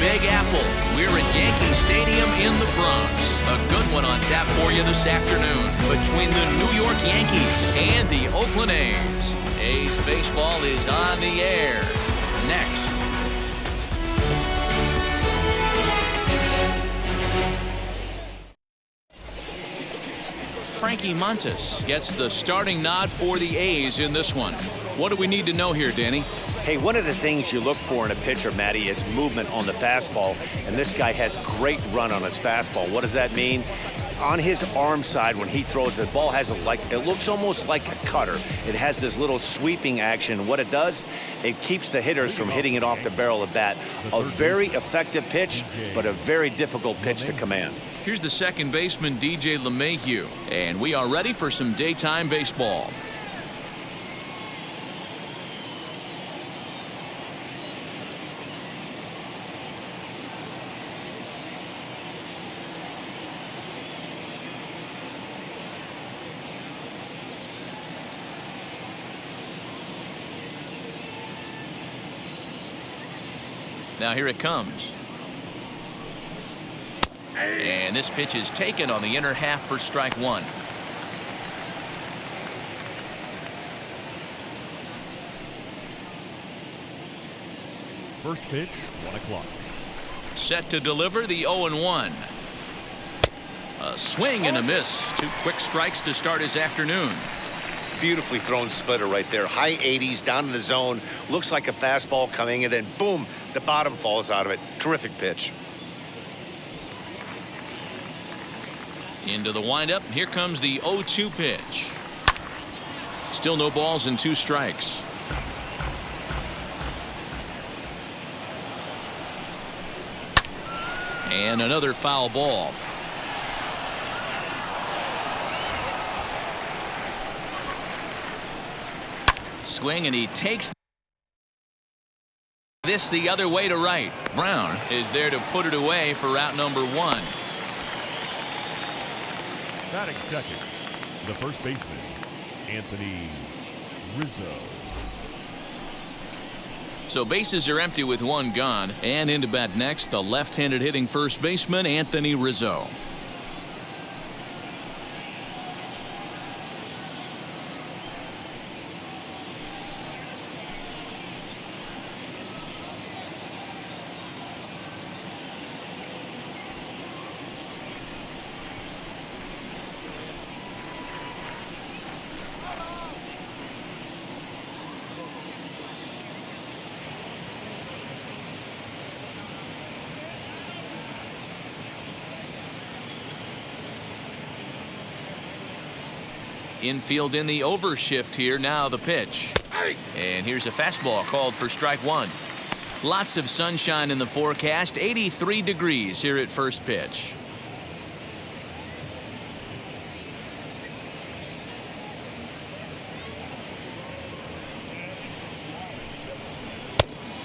Big Apple. We're at Yankee Stadium in the Bronx. A good one on tap for you this afternoon between the New York Yankees and the Oakland A's. A's baseball is on the air. Next. Frankie Montas gets the starting nod for the A's in this one. What do we need to know here, Danny? Hey, one of the things you look for in a pitcher, Matty, is movement on the fastball, and this guy has great run on his fastball. What does that mean? On his arm side, when he throws the ball, it looks almost like a cutter. It has this little sweeping action. What it does, it keeps the hitters from hitting it off the barrel of the bat. A very effective pitch, but a very difficult pitch to command. Here's the second baseman, DJ LeMahieu, and we are ready for some daytime baseball. Now here it comes. And this pitch is taken on the inner half for strike one. First pitch, 1 o'clock. Set to deliver the 0-1. A swing and a miss. Two quick strikes to start his afternoon. Beautifully thrown splitter right there. High 80s down in the zone. Looks like a fastball coming, and then boom, the bottom falls out of it. Terrific pitch. Into the windup. Here comes the 0-2 pitch. Still no balls and 2 strikes. And another foul ball. Swing, and he takes this the other way to right. Brown is there to put it away for out number 1. Batting second, the first baseman, Anthony Rizzo. So bases are empty with 1 gone, and into bat next, the left-handed hitting first baseman, Anthony Rizzo. Infield in the overshift here. Now the pitch. And here's a fastball called for strike 1. Lots of sunshine in the forecast. 83 degrees here at first pitch.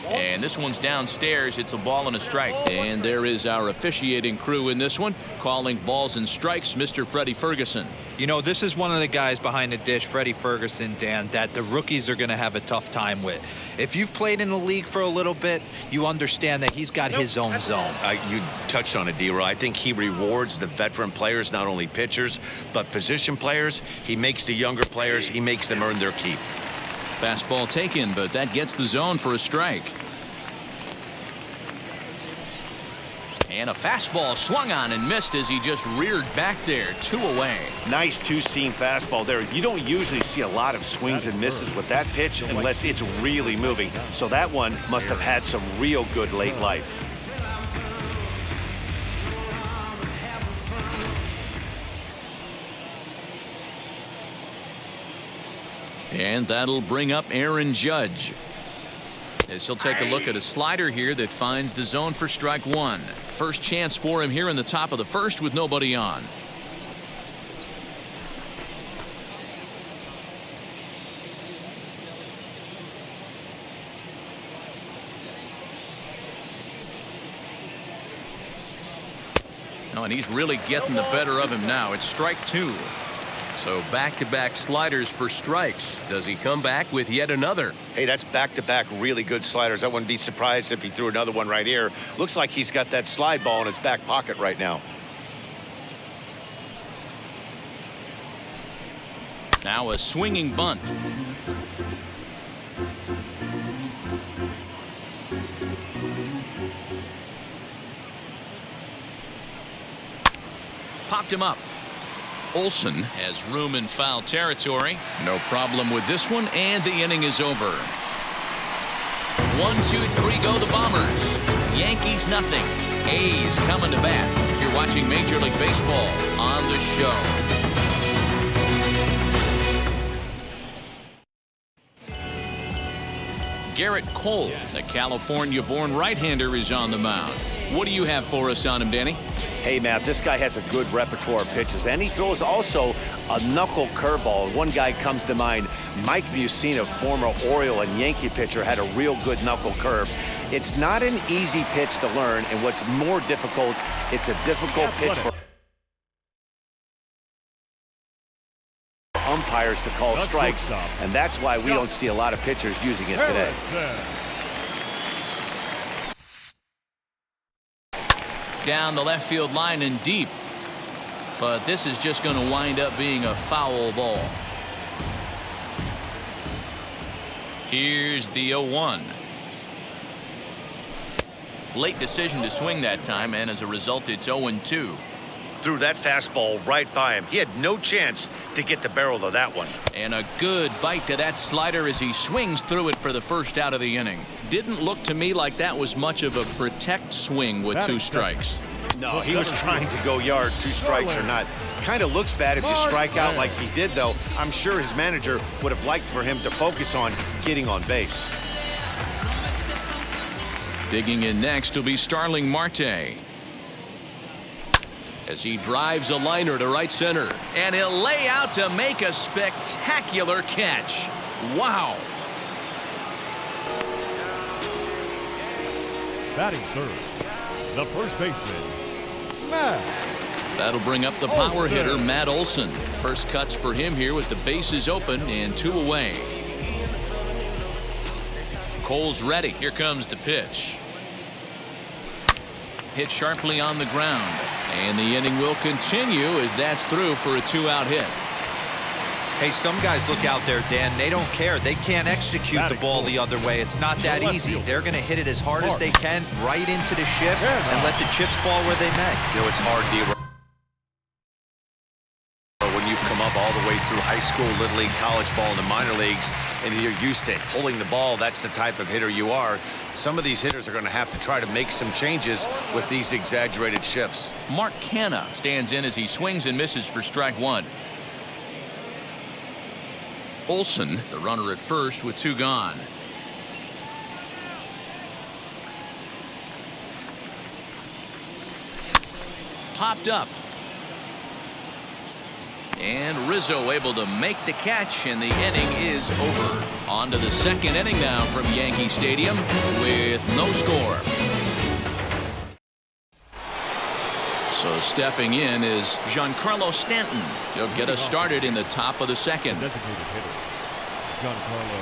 And this one's downstairs. It's a ball and a strike. And there is our officiating crew in this one, calling balls and strikes, Mr. Freddie Ferguson. You know, this is one of the guys behind the dish, Freddie Ferguson, Dan, that the rookies are going to have a tough time with. If you've played in the league for a little bit, you understand that he's got his own zone. You touched on it, D-Roy. I think he rewards the veteran players, not only pitchers, but position players. He makes the younger players, he makes them earn their keep. Fastball taken, but that gets the zone for a strike. And a fastball swung on and missed as he just reared back there. 2 away. Nice two-seam fastball there. You don't usually see a lot of swings and misses with that pitch unless it's really moving. So that one must have had some real good late life. And that'll bring up Aaron Judge, as he'll take a look at a slider here that finds the zone for strike 1. First chance for him here in the top of the first with nobody on. Oh, and he's really getting the better of him now. It's strike 2. So back-to-back sliders for strikes. Does he come back with yet another? Hey, that's back-to-back really good sliders. I wouldn't be surprised if he threw another one right here. Looks like he's got that slide ball in his back pocket right now. Now a swinging bunt. Popped him up. Olsen has room in foul territory. No problem with this one, and the inning is over. 1, 2, 3 go the Bombers. Yankees nothing. A's coming to bat. You're watching Major League Baseball on the show. Garrett Cole, the California-born right-hander, is on the mound. What do you have for us on him, Danny? Hey, Matt, this guy has a good repertoire of pitches, and he throws also a knuckle curveball. One guy comes to mind, Mike Mussina, former Oriole and Yankee pitcher, had a real good knuckle curve. It's not an easy pitch to learn, and what's more difficult, it's a difficult pitch for umpires to call strikes, and that's why we don't see a lot of pitchers using it today. Down the left field line and deep, but this is just going to wind up being a foul ball. Here's the 0-1. Late decision to swing that time, and as a result it's 0-2. Threw that fastball right by him. He had no chance to get the barrel of that one. And a good bite to that slider as he swings through it for the first out of the inning. Didn't look to me like that was much of a protect swing with 2 strikes. No, he was trying to go yard, 2 strikes or not. Kind of looks bad if you strike out like he did, though. I'm sure his manager would have liked for him to focus on getting on base. Digging in next will be Starling Marte, as he drives a liner to right center, and he'll lay out to make a spectacular catch. Wow. Batting third, the first baseman, Matt. That'll bring up the power hitter, Matt Olson. First cuts for him here with the bases open and 2 away. Cole's ready. Here comes the pitch. Hit sharply on the ground. And the inning will continue as that's through for a 2-out hit. Hey, some guys look out there, Dan. They don't care. They can't execute the ball the other way. It's not that easy. They're going to hit it as hard as they can right into the shift and let the chips fall where they may. You know, it's hard, D. When you've come up all the way through high school, little league, college ball, and the minor leagues, and you're used to pulling the ball, that's the type of hitter you are. Some of these hitters are going to have to try to make some changes with these exaggerated shifts. Mark Canha stands in as he swings and misses for strike 1. Olsen, the runner at first with 2 gone. Popped up. And Rizzo able to make the catch, and the inning is over. On to the second inning now from Yankee Stadium with no score. So stepping in is Giancarlo Stanton. He'll get us started in the top of the second. Designated hitter, Giancarlo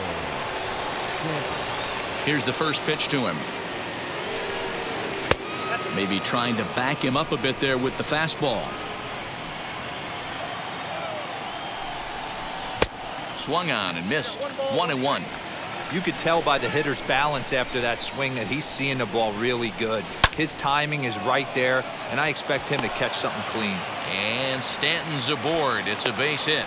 Stanton. Here's the first pitch to him. Maybe trying to back him up a bit there with the fastball. Swung on and missed. 1-1. You could tell by the hitter's balance after that swing that he's seeing the ball really good. His timing is right there, and I expect him to catch something clean. And Stanton's aboard. It's a base hit.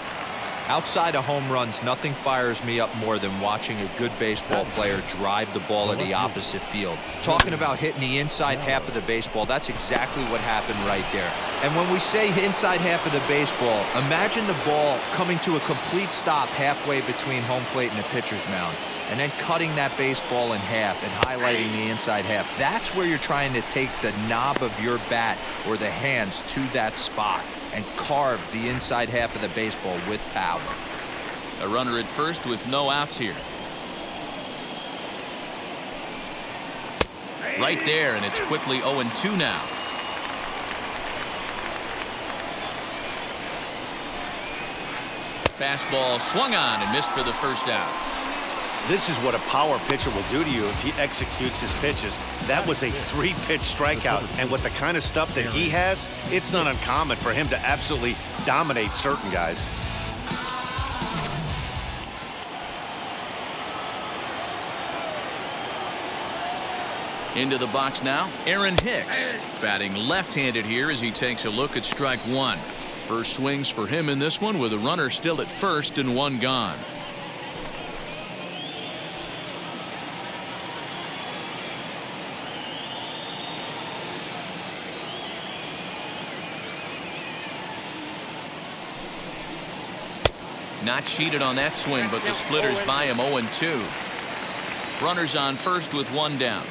Outside of home runs, nothing fires me up more than watching a good baseball player drive the ball at the opposite field. Talking about hitting the inside half of the baseball, that's exactly what happened right there. And when we say inside half of the baseball, imagine the ball coming to a complete stop halfway between home plate and the pitcher's mound, and then cutting that baseball in half and highlighting the inside half. That's where you're trying to take the knob of your bat or the hands to that spot and carve the inside half of the baseball with power. A runner at first with no outs here. Right there, and it's quickly 0-2 now. Fastball swung on and missed for the first out. This is what a power pitcher will do to you if he executes his pitches. That was a 3-pitch strikeout, and with the kind of stuff that he has, it's not uncommon for him to absolutely dominate certain guys. Into the box now, Aaron Hicks, batting left-handed here as he takes a look at strike one. First swings for him in this one with a runner still at first and one gone. Not cheated on that swing, but the splitters by him 0-2. Runners on first with one down.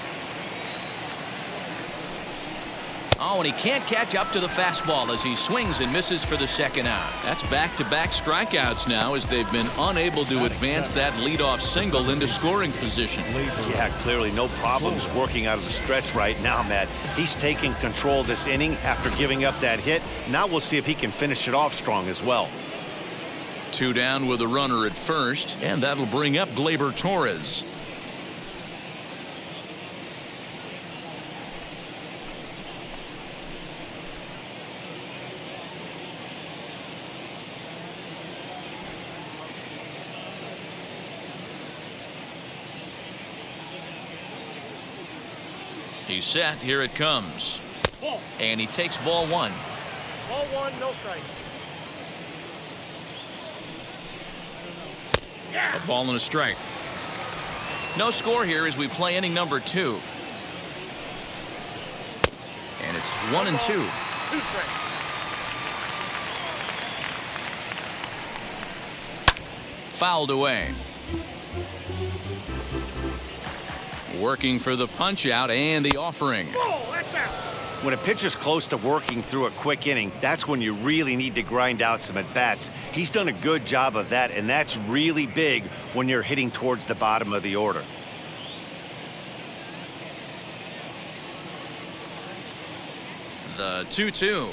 Oh, and he can't catch up to the fastball as he swings and misses for the second out. That's back-to-back strikeouts now as they've been unable to advance that leadoff single into scoring position. Yeah, clearly no problems working out of the stretch right now, Matt. He's taking control of this inning after giving up that hit. Now we'll see if he can finish it off strong as well. 2 down with a runner at first, and that'll bring up Gleyber Torres. He's set. Here it comes. And he takes ball one. Ball one, no strike. A ball and a strike. No score here as we play inning number 2. And it's 1-2. 2 strikes. Fouled away. Working for the punch out and the offering. Oh, that's out. When a pitcher's close to working through a quick inning, that's when you really need to grind out some at-bats. He's done a good job of that, and that's really big when you're hitting towards the bottom of the order. The 2-2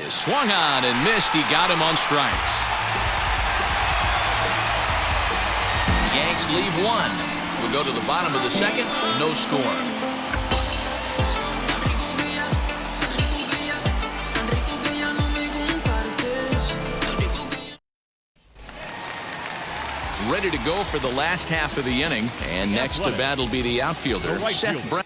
is swung on and missed. He got him on strikes. The Yanks leave one. We'll go to the bottom of the second. No score. Ready to go for the last half of the inning. And next to bat will be the outfielder, Seth Brown.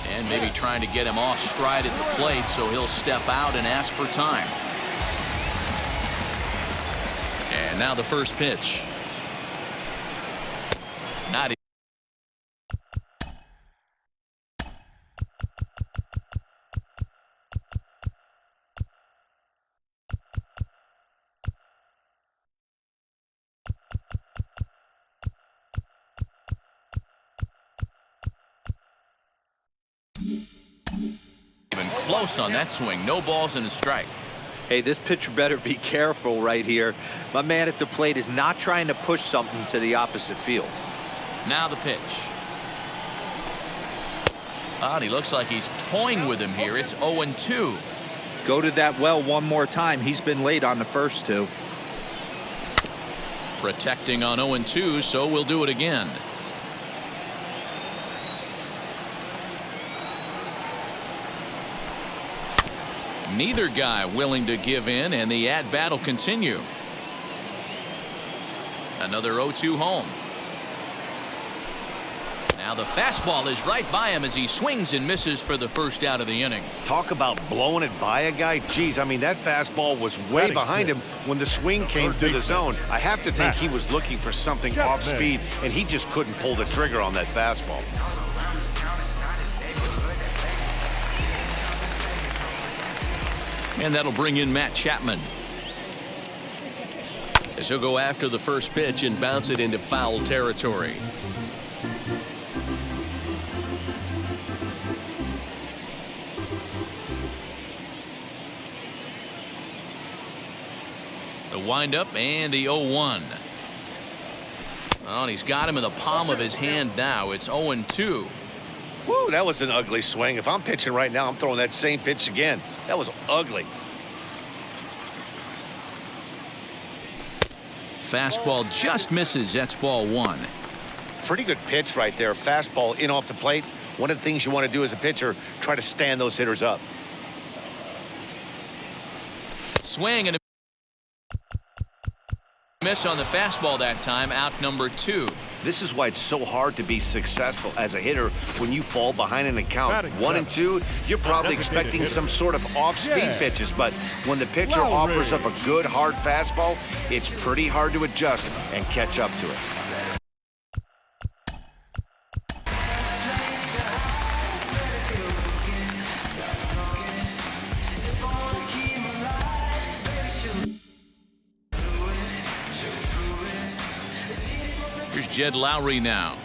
And maybe trying to get him off stride at the plate, so he'll step out and ask for time. And now the first pitch. Not even close on that swing. No balls and a strike. Hey, this pitcher better be careful right here. My man at the plate is not trying to push something to the opposite field. Now the pitch. And he looks like he's toying with him here. It's 0-2. Go to that well one more time. He's been late on the first two. Protecting on 0-2, so we'll do it again. Neither guy willing to give in, and the at-bat will continue. Another 0-2 home. Now the fastball is right by him as he swings and misses for the first out of the inning. Talk about blowing it by a guy. Geez, I mean, that fastball was way behind him when the swing came through the zone. I have to think he was looking for something off speed, and he just couldn't pull the trigger on that fastball. And that'll bring in Matt Chapman. As he'll go after the first pitch and bounce it into foul territory. The windup and the 0-1. Oh, and he's got him in the palm of his hand now. It's 0-2. Woo, that was an ugly swing. If I'm pitching right now, I'm throwing that same pitch again. That was ugly. Fastball just misses. That's ball 1. Pretty good pitch right there. Fastball in off the plate. One of the things you want to do as a pitcher, try to stand those hitters up. Swing and a miss on the fastball that time. Out number 2. This is why it's so hard to be successful as a hitter when you fall behind an account. Batting 1 and 2, you're probably expecting some sort of off-speed pitches, but when the pitcher offers up a good hard fastball, it's pretty hard to adjust and catch up to it. Here's Jed Lowry now.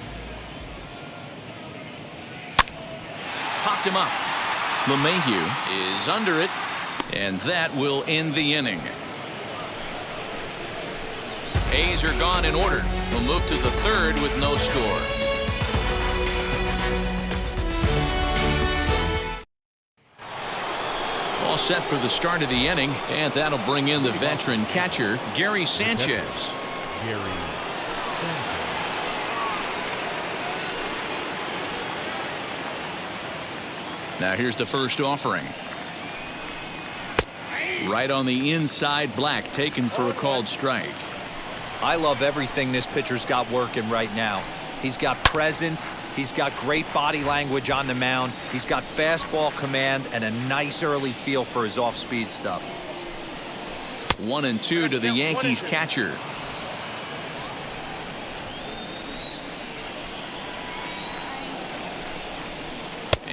Popped him up. LeMahieu is under it, and that will end the inning. A's are gone in order. We'll move to the 3rd with no score. All set for the start of the inning, and that'll bring in the veteran catcher, Gary Sanchez. Now here's the first offering. Right on the inside, Black, taken for a called strike. I love everything this pitcher's got working right now. He's got presence. He's got great body language on the mound. He's got fastball command and a nice early feel for his off-speed stuff. 1-2 to the Yankees catcher.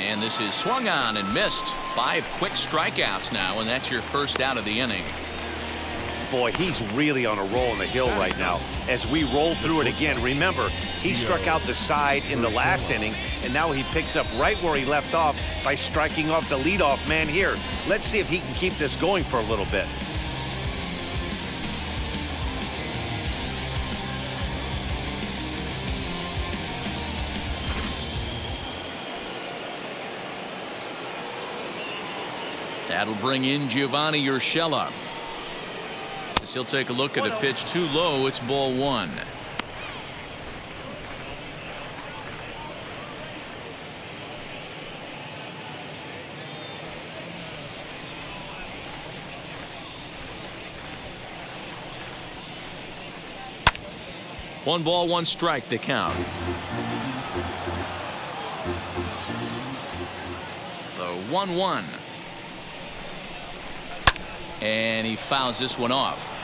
And this is swung on and missed. 5 quick strikeouts now, and that's your first out of the inning. Boy, he's really on a roll on the hill right now. As we roll through it again, remember, he struck out the side in the last inning, and now he picks up right where he left off by striking off the leadoff man here. Let's see if he can keep this going for a little bit. That'll bring in Giovanni Urshela. As he'll take a look at a pitch too low. It's ball 1. One ball, 1 strike to count. The 1-1. And he fouls this one off.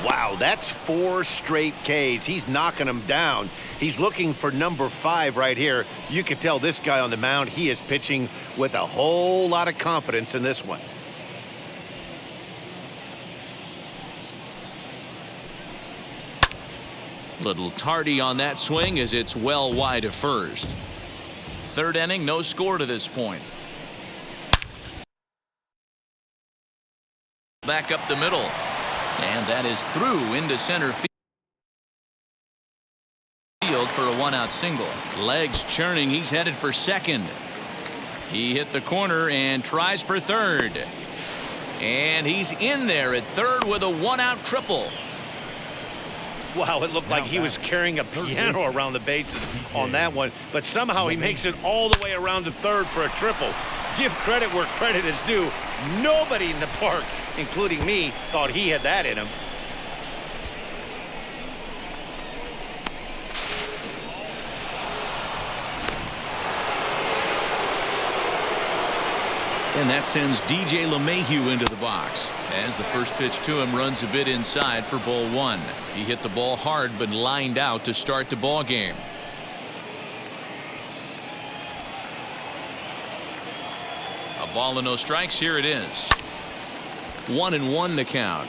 Wow, that's 4 straight Ks. He's knocking them down. He's looking for number 5 right here. You can tell this guy on the mound, he is pitching with a whole lot of confidence in this one. Little tardy on that swing as it's well wide of first. 3rd inning, no score to this point. Back up the middle, and that is through into center field for a 1-out single. Legs churning. He's headed for 2nd. He hit the corner and tries for 3rd, and he's in there at 3rd with a 1-out triple. Wow, it looked like he was carrying a piano around the bases on that one, but somehow he makes it all the way around to 3rd for a triple. Give credit where credit is due. Nobody in the park, including me, thought he had that in him. And that sends DJ LeMahieu into the box as the first pitch to him runs a bit inside for ball 1. He hit the ball hard but lined out to start the ball game. A ball and no strikes. Here it is. 1-1 the count.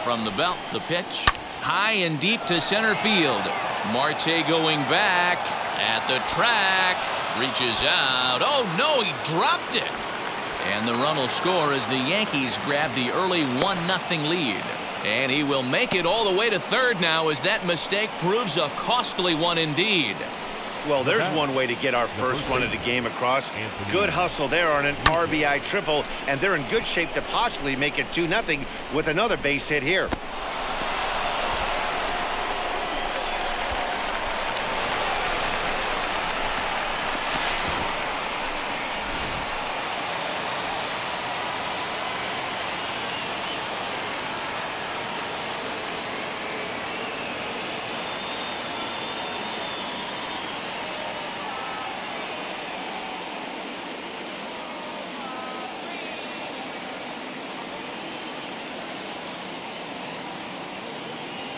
From the belt, the pitch high and deep to center field. Marte going back at the track, reaches out. Oh no, he dropped it. And the run will score as the Yankees grab the early 1-0 lead. And he will make it all the way to third now as that mistake proves a costly one indeed. Well, there's one way to get our first run of the game across. Good hustle there on an RBI triple, and they're in good shape to possibly make it 2-0 with another base hit here.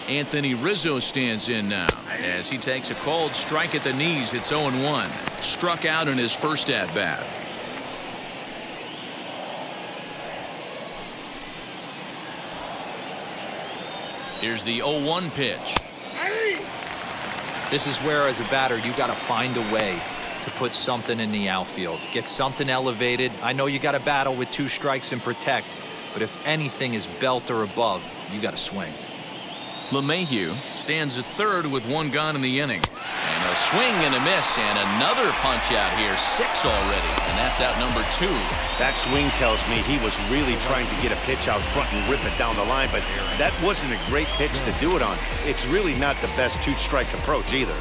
Anthony Rizzo stands in now as he takes a called strike at the knees. It's 0-1. Struck out in his first at bat. Here's the 0-1 pitch. This is where, as a batter, you got to find a way to put something in the outfield. Get something elevated. I know you got to battle with 2 strikes and protect, but if anything is belt or above, you got to swing. LeMahieu stands at third with 1 gone in the inning. And a swing and a miss and another punch out here. 6 already, and that's out number 2. That swing tells me he was really trying to get a pitch out front and rip it down the line, but that wasn't a great pitch to do it on. It's really not the best 2-strike approach either.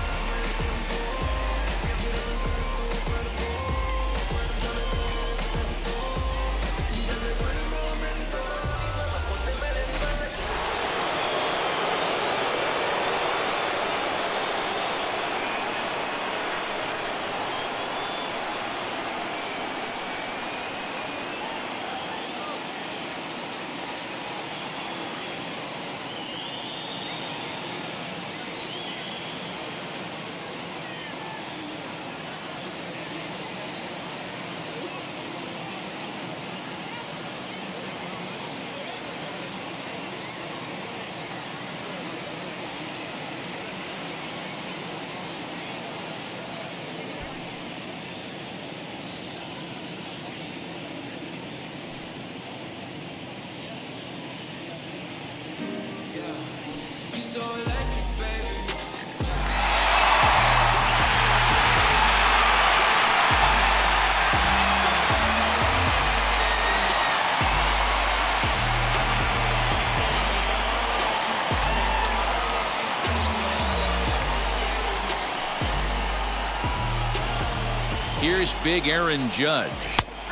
Here's big Aaron Judge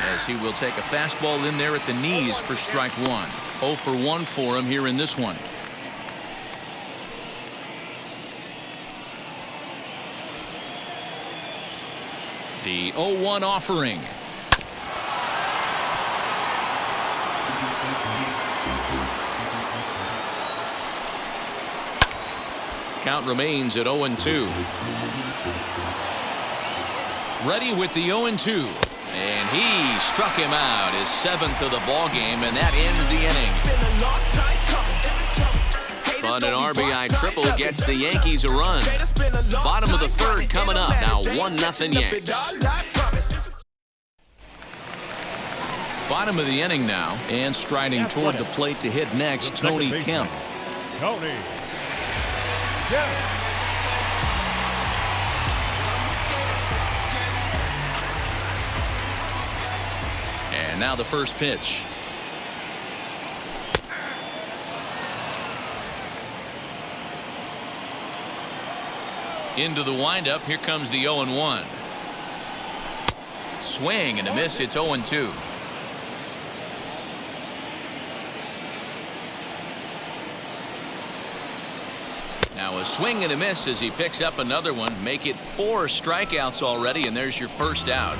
as he will take a fastball in there at the knees for strike 1. 0 for 1 for him here in this one. The 0-1 offering. Count remains at 0-2. Ready with the 0-2. And he struck him out, his 7th of the ball game, and that ends the inning. But an RBI triple gets the Yankees a run. Bottom of the 3rd coming up. Now 1-0 Yanks. Bottom of the inning now, and striding toward the plate to hit next, Tony Kemp. Tony Kemp. And now the first pitch. Into the windup. Here comes the 0-1. Swing and a miss. It's 0-2. Now a swing and a miss as he picks up another one. Make it 4 strikeouts already, and there's your first out.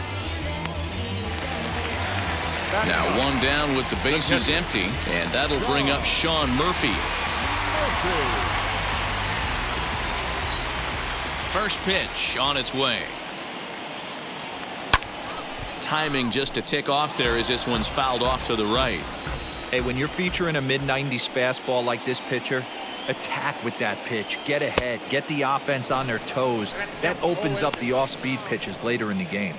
Now 1 down with the bases empty, and that'll bring up Sean Murphy. First pitch on its way. Timing just a tick off there as this one's fouled off to the right. Hey, when you're featuring a mid-90s fastball like this pitcher, attack with that pitch. Get ahead. Get the offense on their toes. That opens up the off-speed pitches later in the game.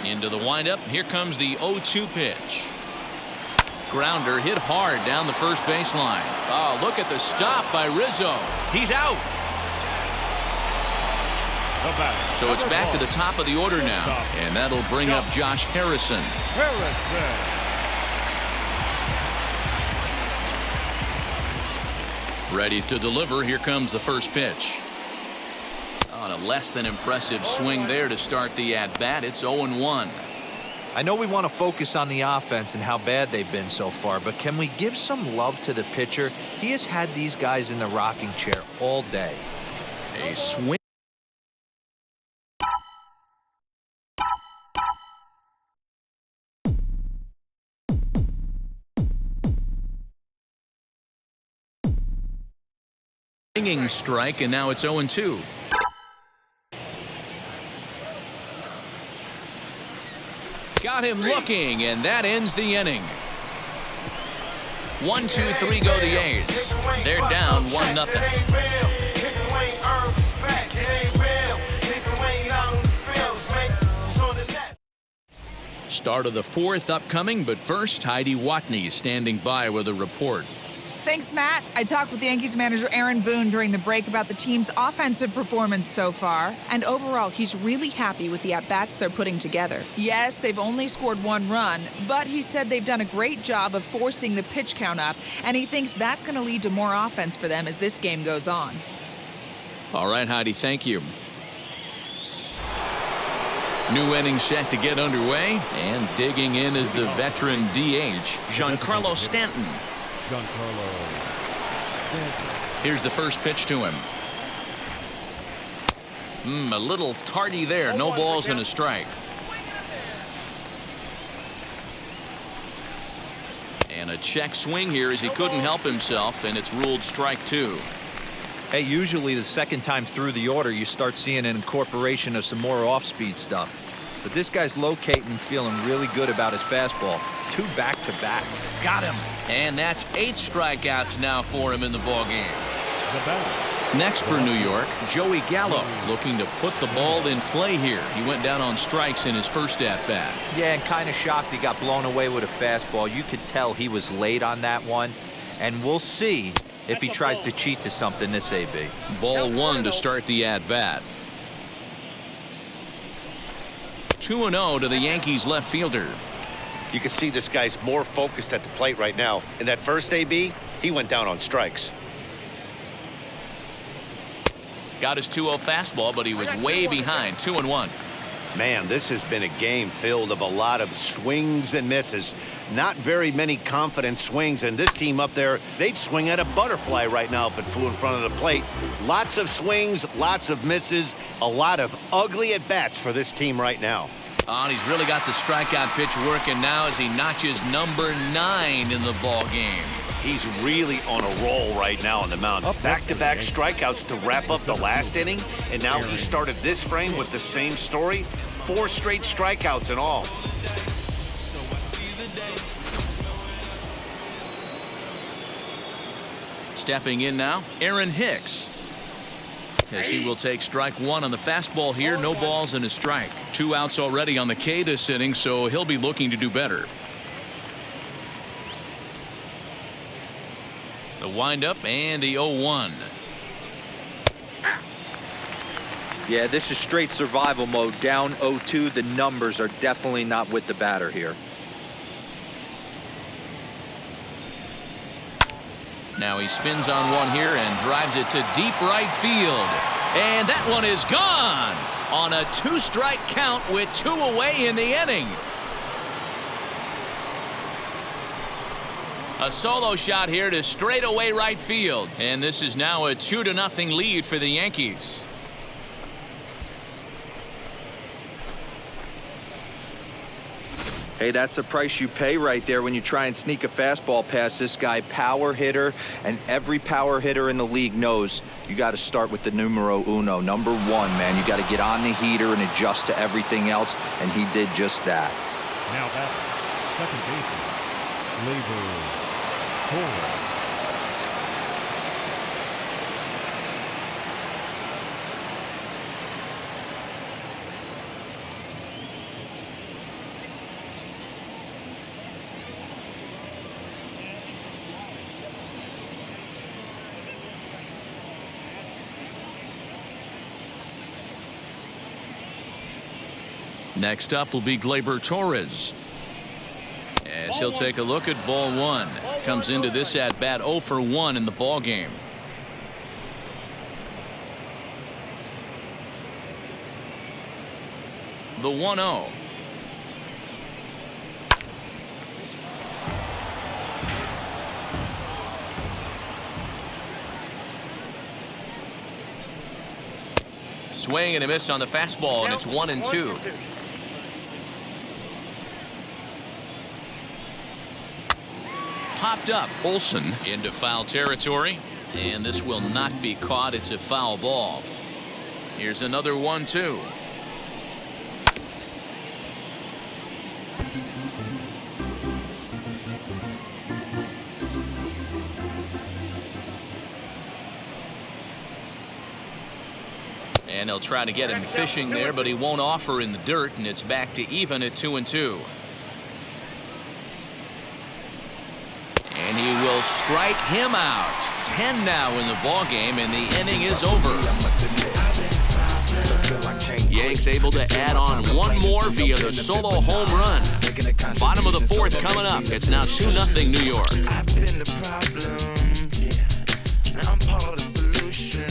Into the windup. Here comes the 0-2 pitch. Grounder hit hard down the first baseline. Oh, look at the stop by Rizzo. He's out. So it's back to the top of the order now, and that'll bring up Josh Harrison. Ready to deliver. Here comes the first pitch. On a less than impressive swing there to start the at-bat. It's 0-1. I know we want to focus on the offense and how bad they've been so far, but can we give some love to the pitcher? He has had these guys in the rocking chair all day. A swing. Swinging strike, and now it's 0-2. Got him looking, and that ends the inning. 1, 2, 3 go the A's. They're down 1-0. Start of the fourth upcoming, but first, Heidi Watney is standing by with a report. Thanks, Matt. I talked with Yankees manager Aaron Boone during the break about the team's offensive performance so far, and overall, he's really happy with the at-bats they're putting together. Yes, they've only scored 1 run, but he said they've done a great job of forcing the pitch count up, and he thinks that's going to lead to more offense for them as this game goes on. All right, Heidi, thank you. New inning set to get underway, and digging in is the veteran DH, Giancarlo Stanton. Here's the first pitch to him. A little tardy there. No balls and a strike. And a check swing here as he couldn't help himself, and it's ruled strike 2. Hey, usually the second time through the order, you start seeing an incorporation of some more off-speed stuff. But this guy's locating and feeling really good about his fastball. 2 back-to-back. Got him. And that's 8 strikeouts now for him in the ballgame. Next for New York, Joey Gallo looking to put the ball in play here. He went down on strikes in his first at-bat. Yeah, and kind of shocked he got blown away with a fastball. You could tell he was late on that one. And we'll see if he tries to cheat to something this AB. Ball 1 to start the at-bat. 2-0 to the Yankees left fielder. You can see this guy's more focused at the plate right now. In that first AB, he went down on strikes. Got his 2-0 fastball, but he was way behind. 2-1. Man, this has been a game filled of a lot of swings and misses. Not very many confident swings, and this team up there, they'd swing at a butterfly right now if it flew in front of the plate. Lots of swings, lots of misses, a lot of ugly at-bats for this team right now. Oh, and he's really got the strikeout pitch working now as he notches number 9 in the ball game. He's really on a roll right now on the mound. Back-to-back strikeouts to wrap up the last inning, and now he started this frame with the same story. 4 straight strikeouts in all. Stepping in now, Aaron Hicks. As he will take strike 1 on the fastball here. No balls and a strike. 2 outs already on the K this inning, so he'll be looking to do better. The windup and the 0-1. Yeah, this is straight survival mode. Down 0-2. The numbers are definitely not with the batter here. Now he spins on one here and drives it to deep right field. And that one is gone on a 2-strike count with 2 away in the inning. A solo shot here to straightaway right field. And this is now a 2-0 lead for the Yankees. Hey, that's the price you pay right there when you try and sneak a fastball past this guy. Power hitter, and every power hitter in the league knows you got to start with the numero uno, number 1, man. You got to get on the heater and adjust to everything else, and he did just that. Now back, second baseman, Tork. Next up will be Gleyber Torres, as he'll take a look at ball one. Comes into this at bat 0 for 1 in the ball game. The 1-0. Swing and a miss on the fastball, and it's 1-2. Popped up. Olsen into foul territory, and this will not be caught. It's a foul ball. Here's another 1-2. And he'll try to get him fishing there, but he won't offer in the dirt, and it's back to even at 2-2. And he will strike him out. 10 now in the ballgame, and the inning is over. Yanks able to add on one more via the solo home run. Bottom of the fourth coming up. It's now 2-0 New York. I've been the problem, yeah. Now I'm part of the solution.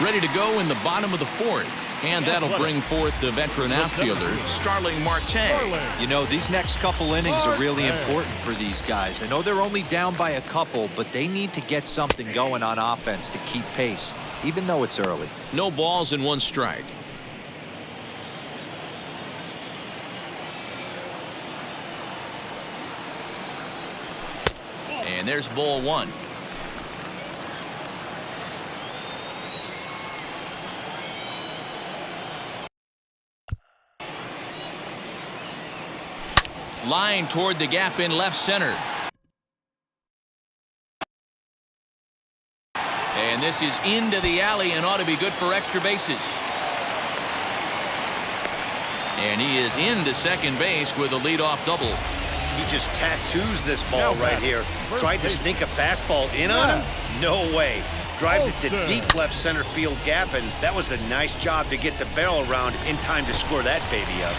Ready to go in the bottom of the fourth, and that'll bring forth the veteran outfielder, Starling Marte. You know, these next couple innings are really important for these guys. I know they're only down by a couple, but they need to get something going on offense to keep pace, even though it's early. No balls and 1 strike. And there's ball 1. Line toward the gap in left center. And this is into the alley and ought to be good for extra bases. And he is into second base with a leadoff double. He just tattoos this ball right here. Tried to sneak a fastball in on him? No way. Drives it to deep left center field gap, and that was a nice job to get the barrel around in time to score that baby up.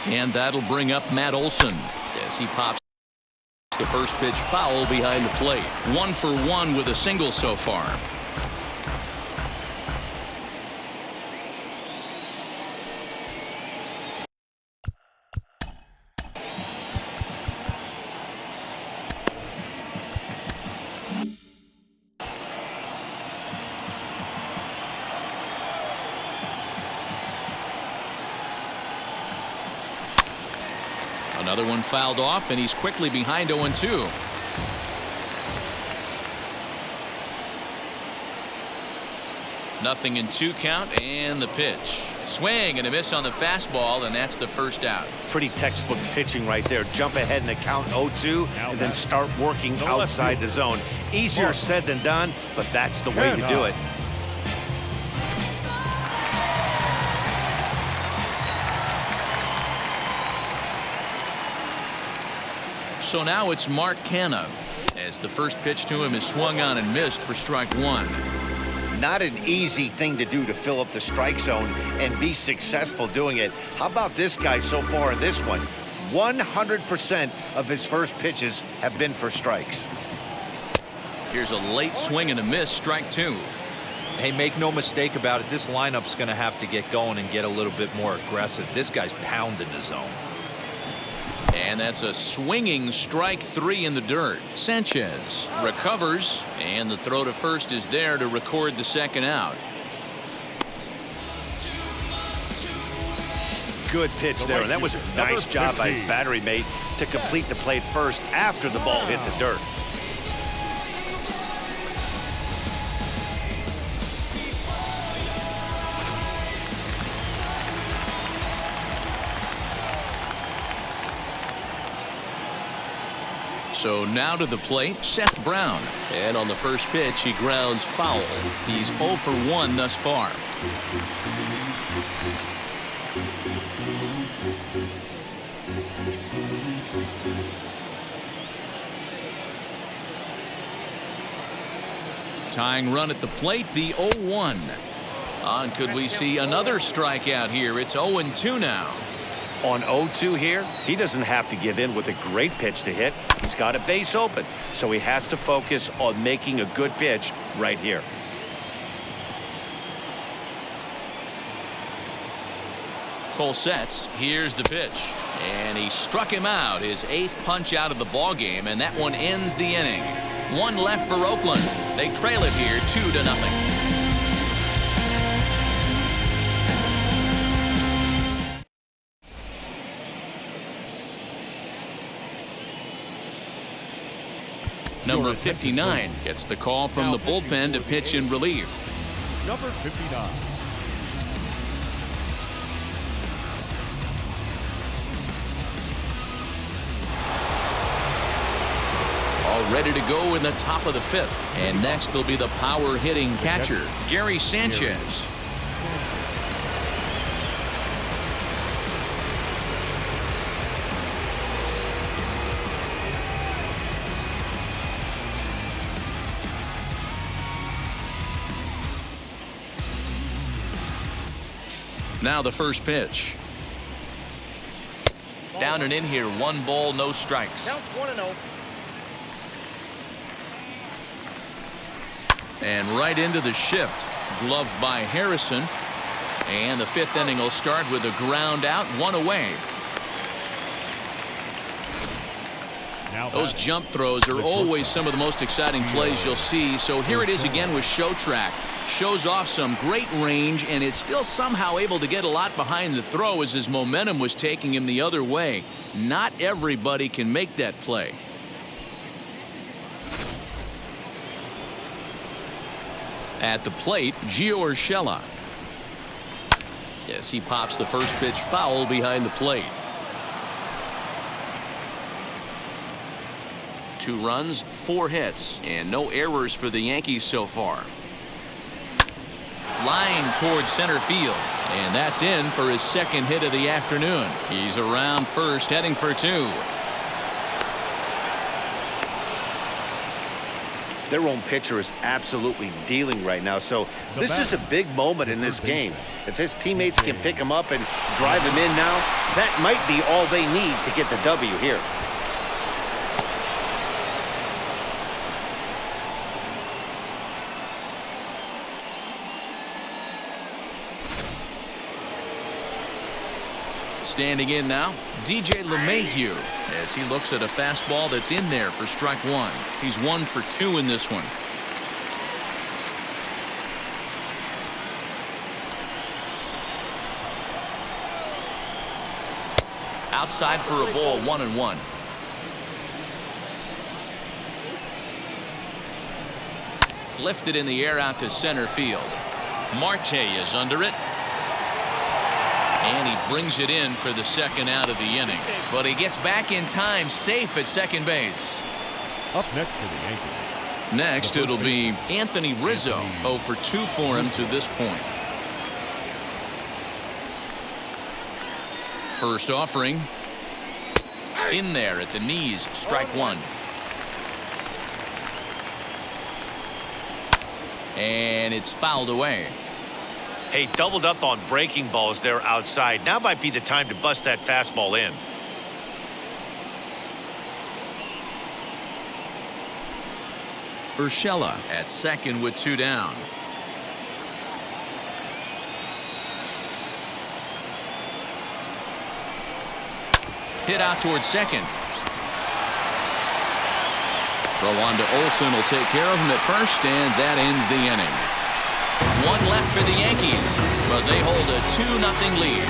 And that'll bring up Matt Olson as he pops the first pitch foul behind the plate. 1 for 1 with a single so far. Another one fouled off, and he's quickly behind 0-2. Nothing in 2 count, and the pitch. Swing and a miss on the fastball, and that's the first out. Pretty textbook pitching right there. Jump ahead in the count 0-2 and then start working outside the zone. Easier said than done, but that's the way to do it. So now it's Mark Canha, as the first pitch to him is swung on and missed for strike 1. Not an easy thing to do to fill up the strike zone and be successful doing it. How about this guy so far in this one? 100% of his first pitches have been for strikes. Here's a late swing and a miss, strike 2. Hey, make no mistake about it, this lineup's going to have to get going and get a little bit more aggressive. This guy's pounding the zone. And that's a swinging strike 3 in the dirt. Sanchez recovers, and the throw to first is there to record the second out. Good pitch there, and that was a nice job by his battery mate to complete the play first after the ball hit the dirt. So now to the plate, Seth Brown. And on the first pitch, he grounds foul. He's 0 for 1 thus far. Tying run at the plate, the 0-1. On could we see another strikeout here? It's 0-2 now. On 0-2 here, he doesn't have to give in with a great pitch to hit. He's got a base open, so he has to focus on making a good pitch right here. Cole sets. Here's the pitch. And he struck him out, his 8th punch out of the ball game, and that one ends the inning. 1 left for Oakland. They trail it here 2-0. Number 59 gets the call from the bullpen to pitch in relief. Number 59. All ready to go in the top of the 5th. And next will be the power hitting catcher, Gary Sanchez. Now the first pitch. Down and in here, 1 ball, no strikes. Count 1-0. And right into the shift. Gloved by Harrison. And the 5th inning will start with a ground out, 1 away. Those jump throws are always some of the most exciting plays you'll see. So here it is again with Show Track. Shows off some great range, and is still somehow able to get a lot behind the throw as his momentum was taking him the other way. Not everybody can make that play. At the plate, Gio Urshela. Yes, he pops the first pitch foul behind the plate. 2 runs, 4 hits, and no errors for the Yankees so far. Line towards center field, and that's in for his 2nd hit of the afternoon. He's around first, heading for 2. Their own pitcher is absolutely dealing right now, so this is a big moment in this game. If his teammates can pick him up and drive him in now, that might be all they need to get the W here. Standing in now, DJ LeMahieu, as he looks at a fastball that's in there for strike 1. He's 1 for 2 in this one. Outside for a ball, 1-1. Lifted in the air out to center field. Marte is under it. And he brings it in for the 2nd out of the inning. But he gets back in time, safe at second base. Up next for the Yankees. Next, it'll be Anthony Rizzo. 0 for 2 for him to this point. First offering. In there at the knees, strike 1. And it's fouled away. Hey, doubled up on breaking balls there outside. Now might be the time to bust that fastball in. Urshela at second with 2 down. Hit out towards second. Throw on to Olsen will take care of him at first, and that ends the inning. 1 left for the Yankees, but they hold a 2-0 lead.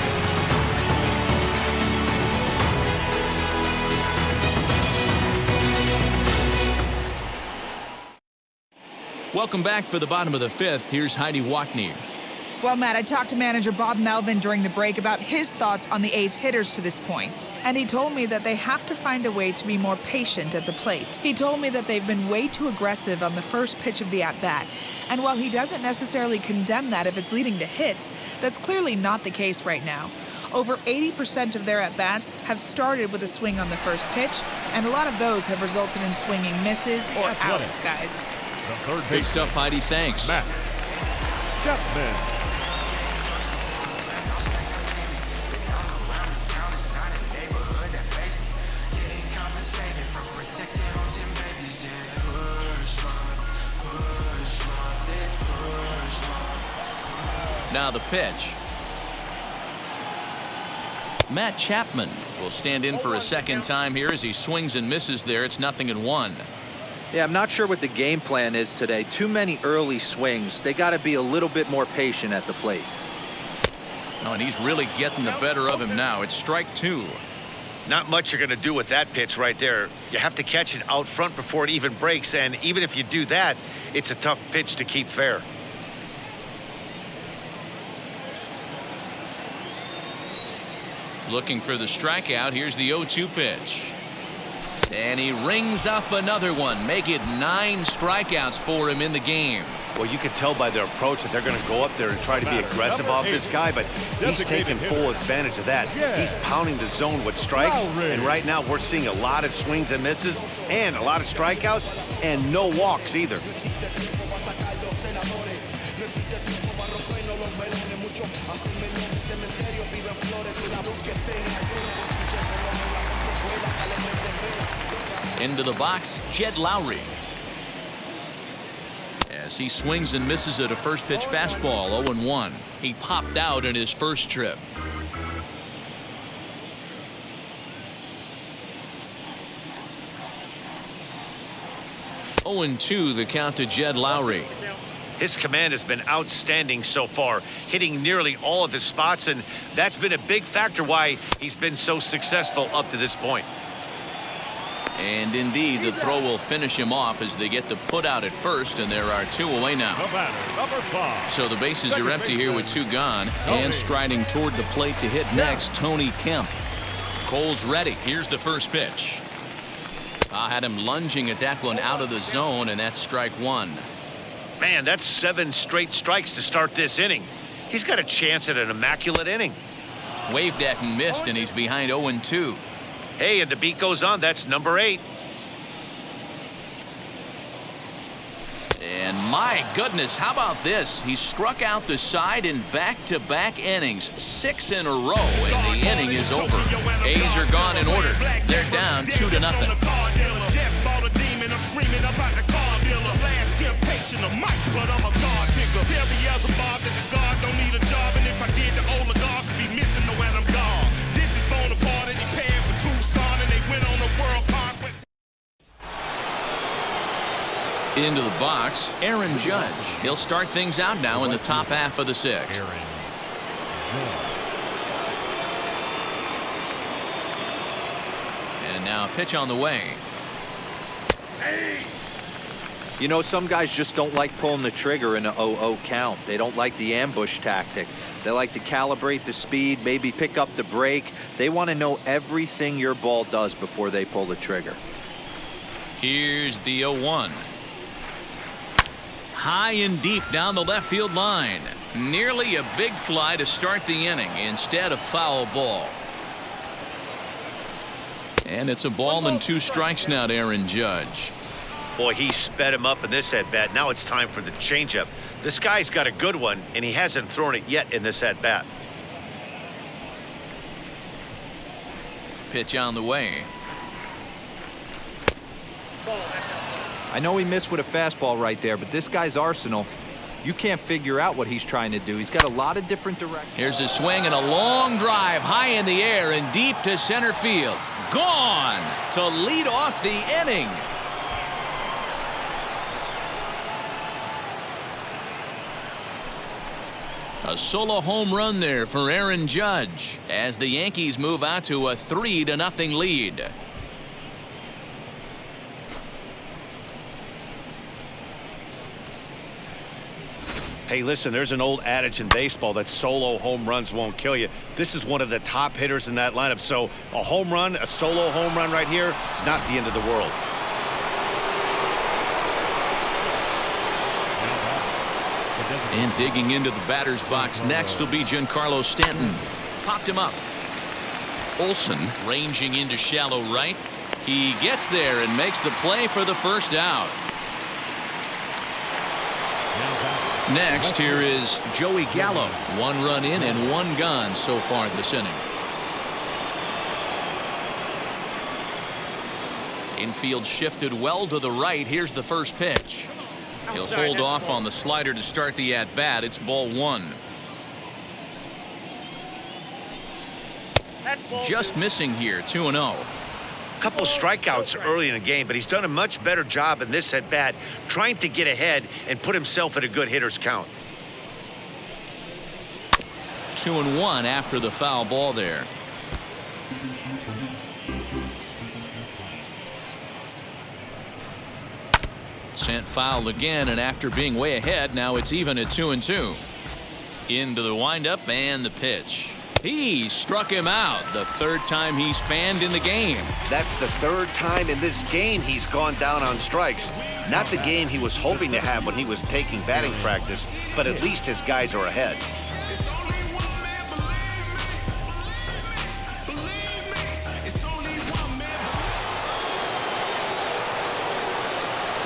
Welcome back for the bottom of the fifth. Here's Heidi Wackney. Well, Matt, I talked to manager Bob Melvin during the break about his thoughts on the A's hitters to this point. And he told me that they have to find a way to be more patient at the plate. He told me that they've been way too aggressive on the first pitch of the at-bat. And while he doesn't necessarily condemn that if it's leading to hits, that's clearly not the case right now. Over 80% of their at-bats have started with a swing on the first pitch, and a lot of those have resulted in swinging misses or outs, guys. The third Good baseman, stuff, Heidi. Thanks. Matt Chapman. Now the pitch. Matt Chapman will stand in for a second time here as he swings and misses there. It's 0-1. Yeah, I'm not sure what the game plan is today. Too many early swings. They got to be a little bit more patient at the plate. Oh, and he's really getting the better of him now. It's strike two. Not much you're going to do with that pitch right there. You have to catch it out front before it even breaks, and even if you do that, it's a tough pitch to keep fair. Looking for the strikeout. Here's the 0-2 pitch. And he rings up another one. Make it 9 strikeouts for him in the game. Well, you can tell by their approach that they're going to go up there and try to be aggressive off this guy, but he's taking full advantage of that. He's pounding the zone with strikes, and right now we're seeing a lot of swings and misses and a lot of strikeouts and no walks either. Into the box, Jed Lowry. As he swings and misses at a first pitch fastball, 0-1. He popped out in his first trip. Oh, 0-2 the count to Jed Lowry. His command has been outstanding so far, hitting nearly all of his spots, and that's been a big factor why he's been so successful up to this point. And indeed, the throw will finish him off as they get the put out at first, and there are 2 away now. The batter, number 5. So the bases are empty here with 2 gone. And striding toward the plate to hit next, Tony Kemp. Cole's ready. Here's the first pitch. Had him lunging at that one out of the zone, and that's strike 1. Man, that's 7 straight strikes to start this inning. He's got a chance at an immaculate inning. Waved at and missed, and he's behind 0-2. Hey, and the beat goes on. That's number 8. And my goodness, how about this? He struck out the side in back-to-back innings, 6 in a row, and the inning is over. A's are gone in order. They're down 2-0. Into the box, Aaron Judge. He'll start things out now in the top half of the 6th. And now a pitch on the way. You know, some guys just don't like pulling the trigger in an 0-0 count. They don't like the ambush tactic. They like to calibrate the speed, maybe pick up the brake. They want to know everything your ball does before they pull the trigger. Here's the 0-1. High and deep down the left field line. Nearly a big fly to start the inning instead of foul ball. And it's a ball and 2 strikes now to Aaron Judge. Boy, he sped him up in this at-bat. Now it's time for the changeup. This guy's got a good one, and he hasn't thrown it yet in this at-bat. Pitch on the way. I know he missed with a fastball right there, but this guy's arsenal, you can't figure out what he's trying to do. He's got a lot of different directions. Here's a swing and a long drive high in the air and deep to center field. Gone to lead off the inning. A solo home run there for Aaron Judge as the Yankees move out to a 3-0 lead. Hey, listen, there's an old adage in baseball that solo home runs won't kill you. This is one of the top hitters in that lineup. So a home run, a solo home run right here, it's not the end of the world. And digging into the batter's box next will be Giancarlo Stanton. Popped him up. Olsen ranging into shallow right. He gets there and makes the play for the first out. Next, here is Joey Gallo. 1 run in and 1 gone so far this inning. Infield shifted well to the right. Here's the first pitch. He'll hold off on the slider to start the at-bat. It's ball 1. Just missing here, 2-0. A couple of strikeouts early in the game, but he's done a much better job in this at-bat trying to get ahead and put himself at a good hitter's count. 2-1 after the foul ball there. Sent foul again, and after being way ahead, now it's even at 2-2. Into the windup and the pitch. He struck him out. The 3rd time he's fanned in the game. That's the 3rd time in this game he's gone down on strikes. Not the game he was hoping to have when he was taking batting practice, but at least his guys are ahead.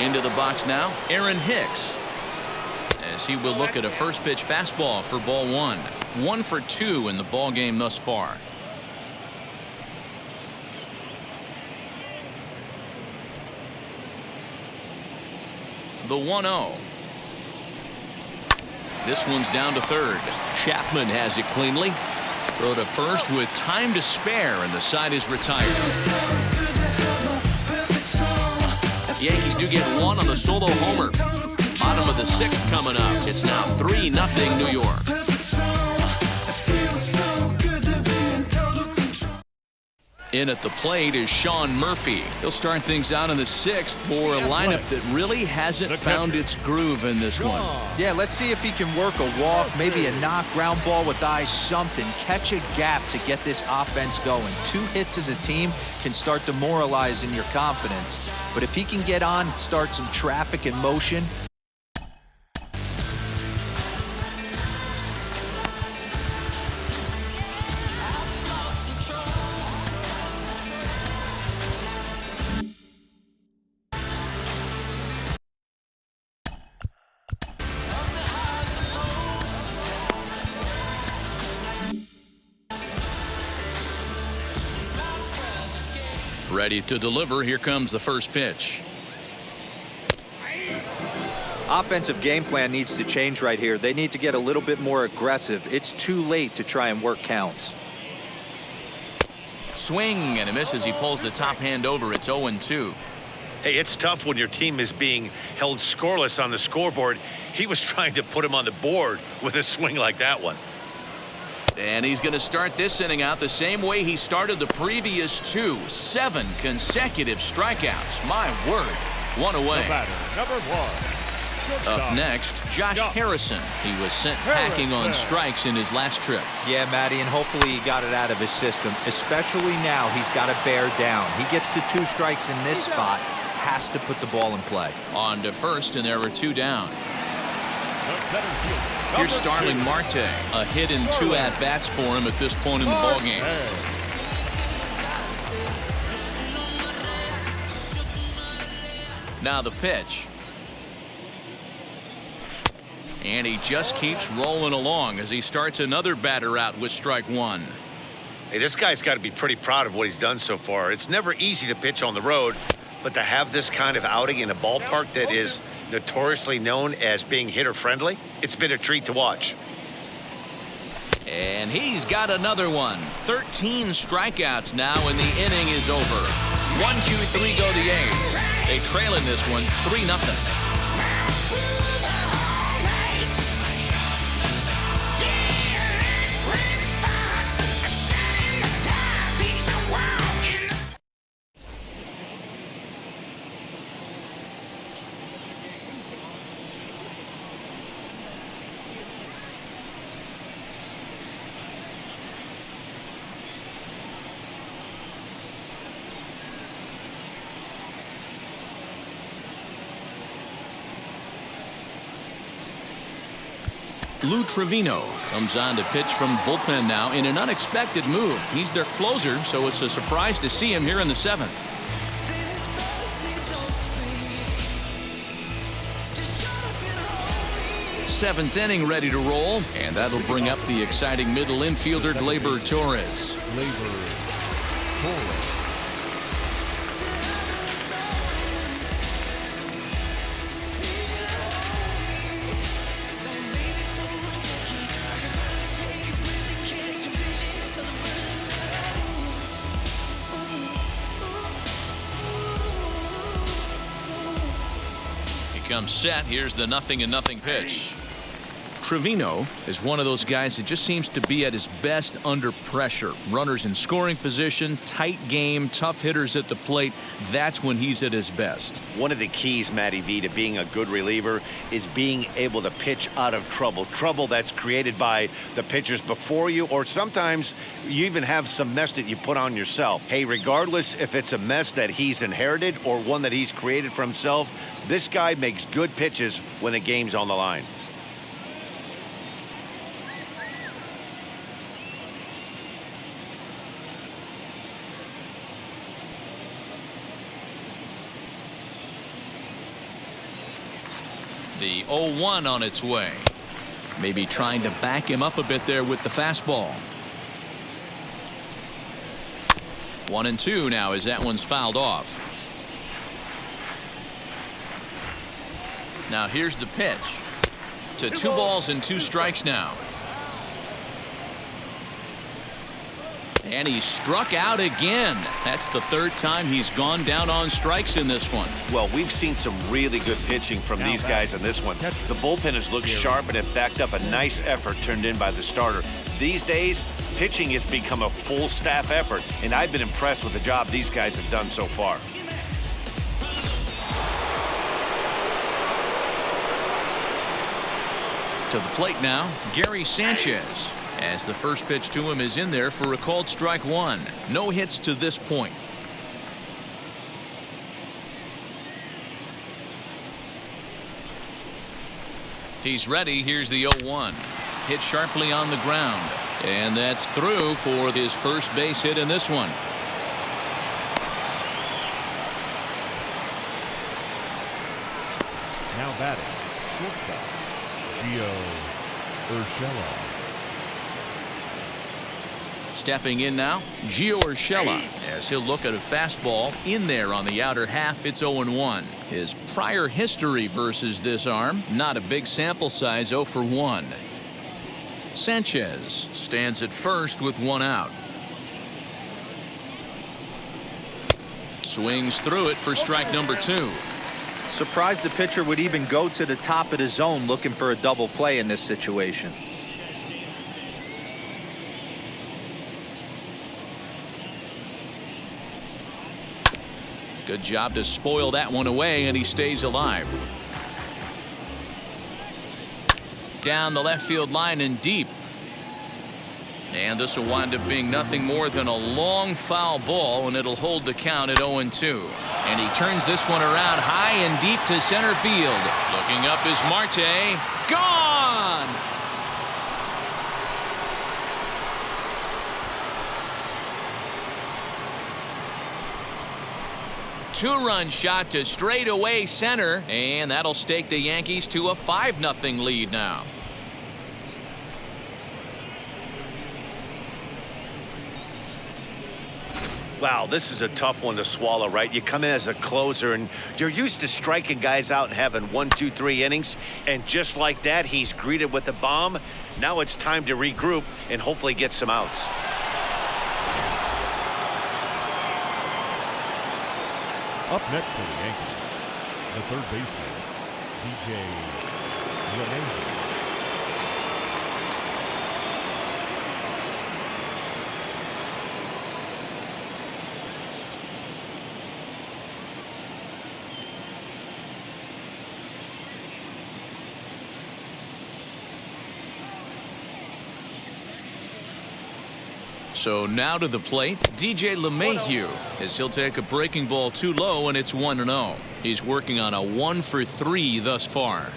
Into the box now, Aaron Hicks, as he will look at a first pitch fastball for ball 1. 1 for 2 in the ball game thus far. The 1-0. This one's down to 3rd. Chapman has it cleanly. Throw to first with time to spare, and the side is retired. Yankees do get 1 on the solo homer. Bottom of the 6th coming up. It's now 3-0 New York. In at the plate is Sean Murphy. He'll start things out in the 6th for a lineup that really hasn't found its groove in this one. Yeah, let's see if he can work a walk, maybe a knock, ground ball with eyes, something. Catch a gap to get this offense going. 2 hits as a team can start demoralizing your confidence. But if he can get on and start some traffic in motion. Ready to deliver. Here comes the first pitch. Offensive game plan needs to change right here. They need to get a little bit more aggressive. It's too late to try and work counts. Swing and a miss as he pulls the top hand over. It's 0-2. Hey, it's tough when your team is being held scoreless on the scoreboard. He was trying to put him on the board with a swing like that one. And he's going to start this inning out the same way he started the previous 2. 7 consecutive strikeouts. My word. 1 away. The batter, number 1. Up next, Josh Harrison. He was sent packing on strikes in his last trip. Yeah, Matty, and hopefully he got it out of his system. Especially now, he's got to bear down. He gets the 2 strikes in this spot. Has to put the ball in play. On to first, and there were 2 down. The center fielder, Here's number Starling 2. Marte. A hit in 2 at-bats for him at this point in the ballgame. Now the pitch. And he just keeps rolling along as he starts another batter out with strike 1. Hey, this guy's got to be pretty proud of what he's done so far. It's never easy to pitch on the road, but to have this kind of outing in a ballpark that is notoriously known as being hitter-friendly, it's been a treat to watch. And he's got another one. 13 strikeouts now, and the inning is over. 1, 2, 3 go the A's. They trail in this one 3-0. Lou Trevino comes on to pitch from the bullpen now in an unexpected move. He's their closer, so it's a surprise to see him here in the 7th. Seventh inning ready to roll, and that'll bring up the exciting middle infielder Gleyber Torres. He comes set. Here's the 0-0 pitch. Trevino is one of those guys that just seems to be at his best under pressure. Runners in scoring position, tight game, tough hitters at the plate. That's when he's at his best. One of the keys, Matty V, to being a good reliever is being able to pitch out of trouble. Trouble that's created by the pitchers before you, or sometimes you even have some mess that you put on yourself. Hey, regardless if it's a mess that he's inherited or one that he's created for himself, this guy makes good pitches when the game's on the line. The 0-1 on its way. Maybe trying to back him up a bit there with the fastball. 1-2 now as that one's fouled off. Now here's the pitch. To 2 balls and 2 strikes now. And he struck out again. That's the 3rd time he's gone down on strikes in this one. Well, we've seen some really good pitching from these guys in this one. The bullpen has looked sharp and it backed up a nice effort turned in by the starter. These days, pitching has become a full staff effort, and I've been impressed with the job these guys have done so far. To the plate now, Gary Sanchez. As the first pitch to him is in there for a called strike 1. No hits to this point. He's ready. Here's the 0-1. Hit sharply on the ground. And that's through for his first base hit in this one. Now batting, shortstop, Gio Urshela. Stepping in now, Gio Urshela, as he'll look at a fastball in there on the outer half. It's 0-1. His prior history versus this arm, not a big sample size, 0 for 1. Sanchez stands at first with 1 out. Swings through it for strike number 2. Surprised the pitcher would even go to the top of the zone looking for a double play in this situation. Good job to spoil that one away, and he stays alive. Down the left field line and deep. And this will wind up being nothing more than a long foul ball, and it'll hold the count at 0-2. And he turns this one around high and deep to center field. Looking up is Marte. Gone! Two-run shot to straightaway center, and that'll stake the Yankees to a 5-0 lead now. Wow, this is a tough one to swallow, right? You come in as a closer, and you're used to striking guys out and having 1, 2, 3 innings, and just like that, he's greeted with a bomb. Now it's time to regroup and hopefully get some outs. Up next for the Yankees, the third baseman, DJ LeMahieu. So now to the plate, DJ LeMahieu, as he'll take a breaking ball too low, and it's 1-0. He's working on a 1 for 3 thus far.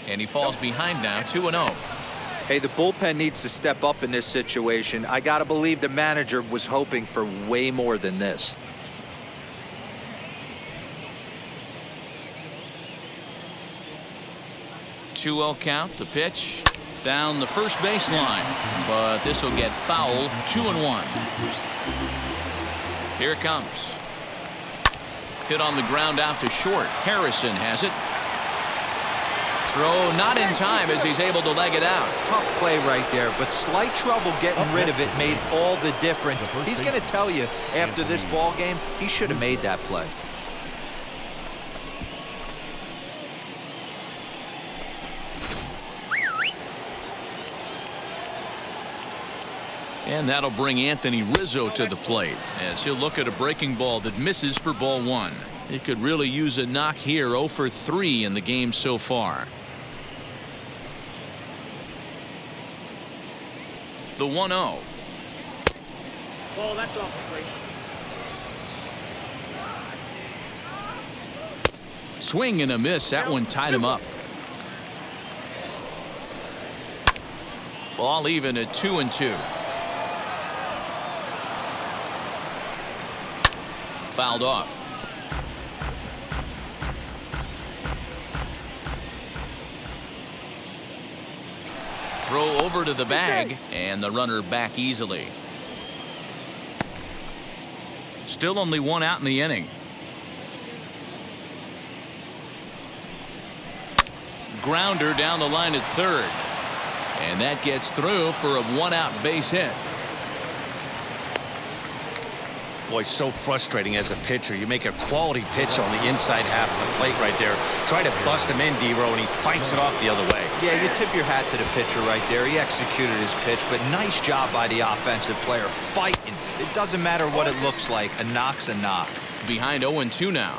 And he falls behind now, 2-0. Hey, the bullpen needs to step up in this situation. I got to believe the manager was hoping for way more than this. Two-0 count, the pitch down the first baseline, but this will get foul. 2-1. Here it comes. Hit on the ground out to short. Harrison has it. Throw not in time as he's able to leg it out. Tough play right there, but slight trouble getting rid of it made all the difference. He's going to tell you after this ball game, he should have made that play. And that'll bring Anthony Rizzo to the plate as he'll look at a breaking ball that misses for ball 1. He could really use a knock here. 0 for 3 in the game so far. The 1-0. Ball, that's off the plate. Swing and a miss. That one tied him up. Ball even at 2-2. Fouled off. Throw over to the bag, and the runner back easily. Still only 1 out in the inning. Grounder down the line at third. And that gets through for a 1-out base hit. Boy, so frustrating as a pitcher. You make a quality pitch on the inside half of the plate right there. Try to bust him in, D-Row, and he fights it off the other way. Yeah, you tip your hat to the pitcher right there. He executed his pitch, but nice job by the offensive player fighting. It doesn't matter what it looks like. A knock's a knock. Behind 0-2 now.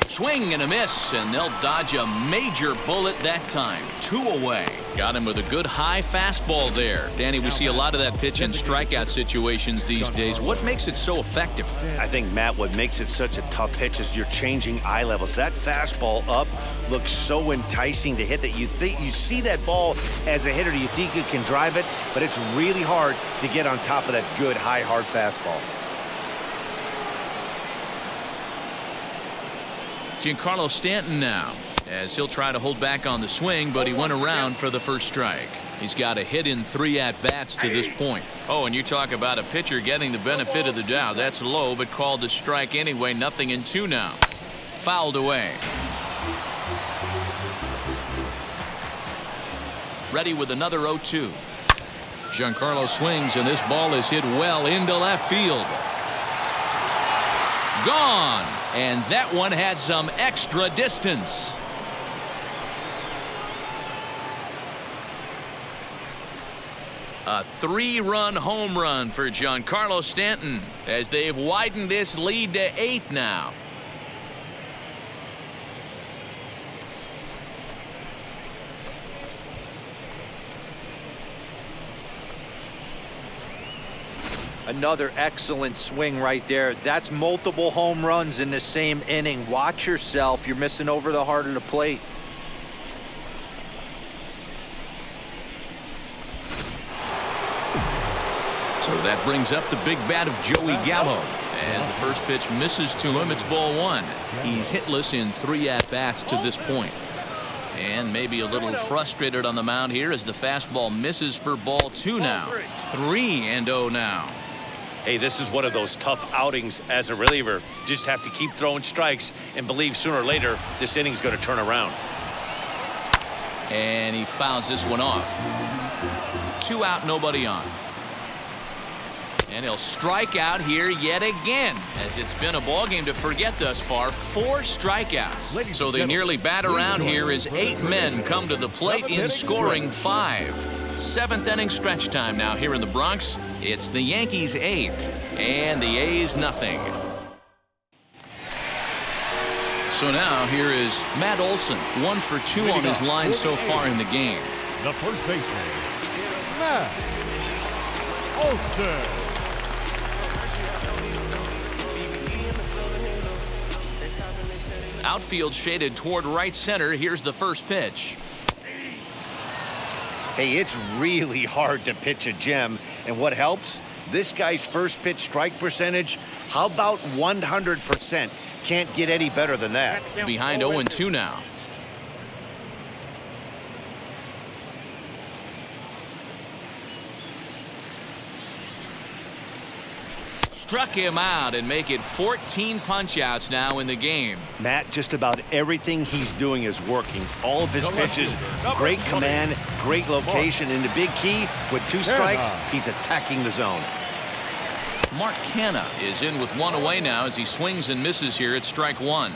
Swing and a miss, and they'll dodge a major bullet that time. 2 away. Got him with a good high fastball there. Danny, we see a lot of that pitch in strikeout situations these days. What makes it so effective? I think, Matt, what makes it such a tough pitch is you're changing eye levels. That fastball up looks so enticing to hit that you think you see that ball as a hitter, you think you can drive it, but it's really hard to get on top of that good high hard fastball. Giancarlo Stanton now, as he'll try to hold back on the swing, but he went around for the first strike. He's got a hit in 3 at-bats to this point. Oh, and you talk about a pitcher getting the benefit of the doubt. That's low, but called a strike anyway. 0-2 now. Fouled away. Ready with another 0-2. Giancarlo swings, and this ball is hit well into left field. Gone, and that one had some extra distance. A 3-run home run for Giancarlo Stanton as they've widened this lead to 8 now. Another excellent swing right there. That's multiple home runs in the same inning. Watch yourself. You're missing over the heart of the plate. So that brings up the big bat of Joey Gallo. As the first pitch misses to him, it's ball 1. He's hitless in 3 at-bats to this point. And maybe a little frustrated on the mound here as the fastball misses for ball 2 now. 3-0 now. Hey, this is one of those tough outings as a reliever. Just have to keep throwing strikes and believe sooner or later this inning's going to turn around. And he fouls this one off. 2 out, nobody on. And he'll strike out here yet again, as it's been a ball game to forget thus far. 4 strikeouts. So they nearly bat around here as 8 men come to the plate in scoring 5. 7th inning stretch time now here in the Bronx. It's the Yankees 8 and the A's nothing. So now here is Matt Olson, 1 for 2 on his line so far in the game. The first baseman, Matt Olson. Outfield shaded toward right center. Here's the first pitch. Hey, it's really hard to pitch a gem, and what helps? This guy's first pitch strike percentage, how about 100%? Can't get any better than that. Behind 0-2 now. Struck him out and make it 14 punch-outs now in the game. Matt, just about everything he's doing is working. All of his pitches, great command, great location, and the big key, with 2 strikes, he's attacking the zone. Mark Canha is in with 1 away now as he swings and misses here at strike 1.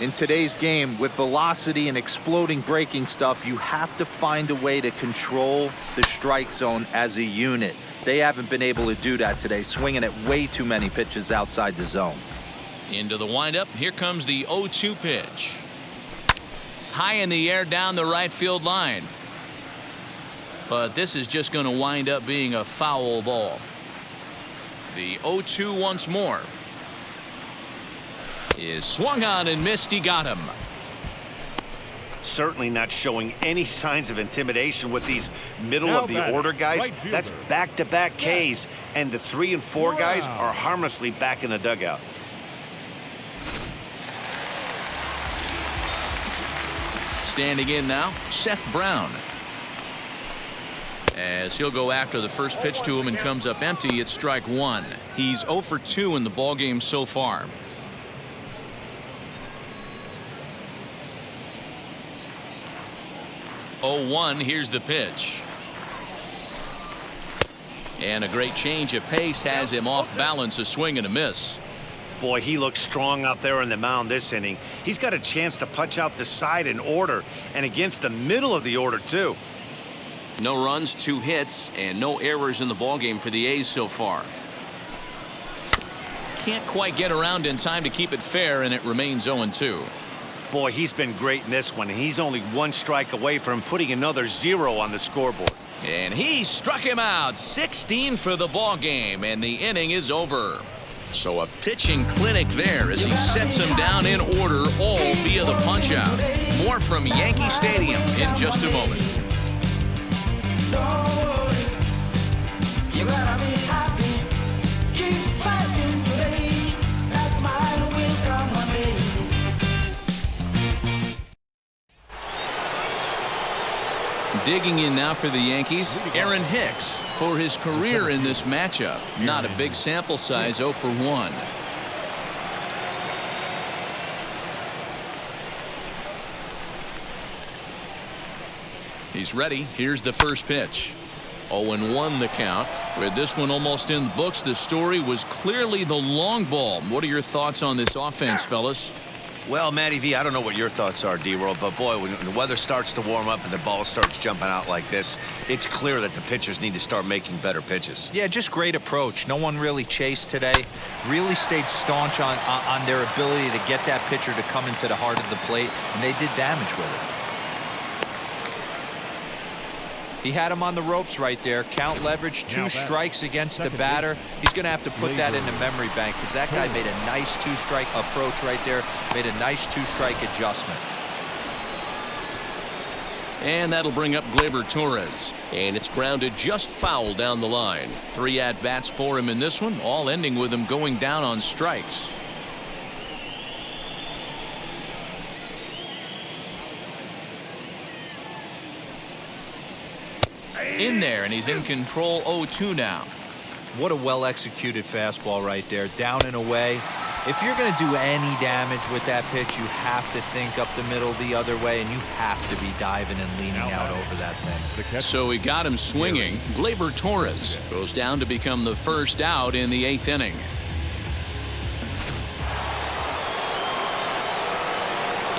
In today's game, with velocity and exploding breaking stuff, you have to find a way to control the strike zone as a unit. They haven't been able to do that today, swinging at way too many pitches outside the zone. Into the windup. Here comes the 0-2 pitch. High in the air down the right field line. But this is just going to wind up being a foul ball. The 0-2 once more. Is swung on and missed. He got him. Certainly not showing any signs of intimidation with these middle-of-the-order guys. Right That's back-to-back Ks, and the 3 and 4 guys are harmlessly back in the dugout. Standing in now, Seth Brown. As he'll go after the first pitch to him and comes up empty at strike 1. He's 0 for 2 in the ballgame so far. Oh, 1, here's the pitch. And a great change of pace has him off balance, a swing and a miss. Boy, he looks strong out there on the mound this inning. He's got a chance to punch out the side in order, and against the middle of the order, too. No runs, 2 hits, and no errors in the ballgame for the A's so far. Can't quite get around in time to keep it fair, and it remains 0-2. Boy, he's been great in this one, and he's only 1 strike away from putting another 0 on the scoreboard. And he struck him out. 16 for the ball game, and the inning is over. So a pitching clinic there as he sets him down in order, all via the punch-out. More from Yankee Stadium in just a moment. You gotta be happy. Keep fighting today. That smile will come one day. Digging in now for the Yankees, Aaron Hicks for his career in this matchup. Not a big sample size, 0 for 1. He's ready. Here's the first pitch. 0-1 the count. With this one almost in the books, the story was clearly the long ball. What are your thoughts on this offense, fellas? Well, Matty V, I don't know what your thoughts are, D-Roll, but boy, when the weather starts to warm up and the ball starts jumping out like this, it's clear that the pitchers need to start making better pitches. Yeah, just great approach. No one really chased today. Really stayed staunch on their ability to get that pitcher to come into the heart of the plate, and they did damage with it. He had him on the ropes right there. Count leverage, 2 strikes against the batter. He's going to have to put that in the memory bank because that guy made a nice 2-strike approach right there, made a nice 2-strike adjustment. And that'll bring up Gleyber Torres. And it's grounded just foul down the line. 3 at-bats for him in this one, all ending with him going down on strikes. In there, and he's in control. 0-2 now. What a well-executed fastball right there, down and away. If you're going to do any damage with that pitch, you have to think up the middle the other way, and you have to be diving and leaning out over that thing. So he got him swinging. Gleyber Torres goes down to become the first out in the 8th inning.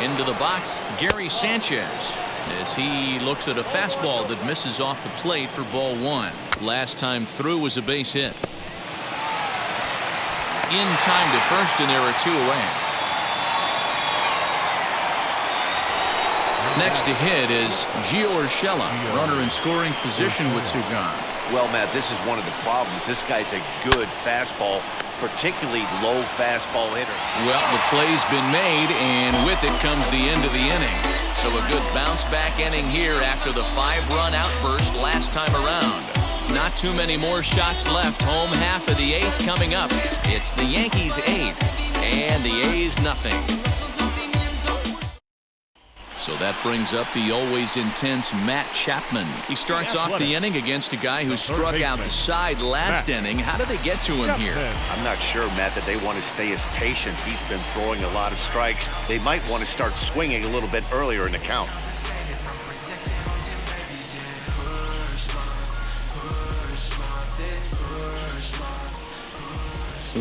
Into the box, Gary Sanchez, as he looks at a fastball that misses off the plate for ball 1. Last time through was a base hit. In time to first, and there are 2 away. Next to hit is Gio Urshela, runner in scoring position with 2 gone. Well, Matt, this is one of the problems. This guy's a good fastball, particularly low fastball hitter. Well, the play's been made, and with it comes the end of the inning. So a good bounce-back inning here after the 5-run outburst last time around. Not too many more shots left. Home half of the 8th coming up. It's the Yankees 8 and the A's nothing. So that brings up the always intense Matt Chapman. He starts off the inning against a guy who struck out the side last inning. How did they get to him here? I'm not sure, Matt, that they want to stay as patient. He's been throwing a lot of strikes. They might want to start swinging a little bit earlier in the count.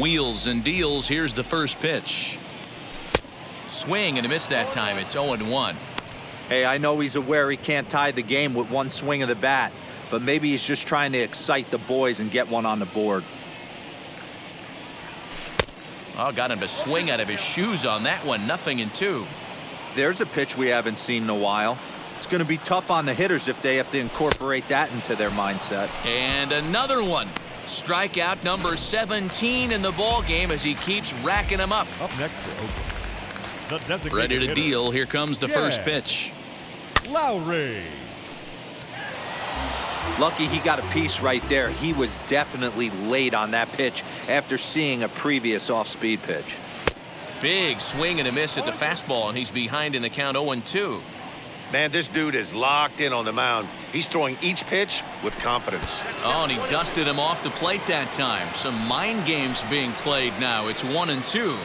Wheels and deals. Here's the first pitch. Swing and a miss that time. It's 0-1. Hey, I know he's aware he can't tie the game with one swing of the bat, but maybe he's just trying to excite the boys and get one on the board. Oh, got him to swing out of his shoes on that one. 0-2. There's a pitch we haven't seen in a while. It's going to be tough on the hitters if they have to incorporate that into their mindset. And another one. Strikeout number 17 in the ball game as he keeps racking them up. Up next for Oakland, the designated Ready to hitter, deal. Here comes the first pitch. Lowry. Lucky he got a piece right there. He was definitely late on that pitch after seeing a previous off-speed pitch. Big swing and a miss at the fastball, and he's behind in the count 0-2. Man, this dude is locked in on the mound. He's throwing each pitch with confidence. Oh, and he dusted him off the plate that time. Some mind games being played now. It's 1-2.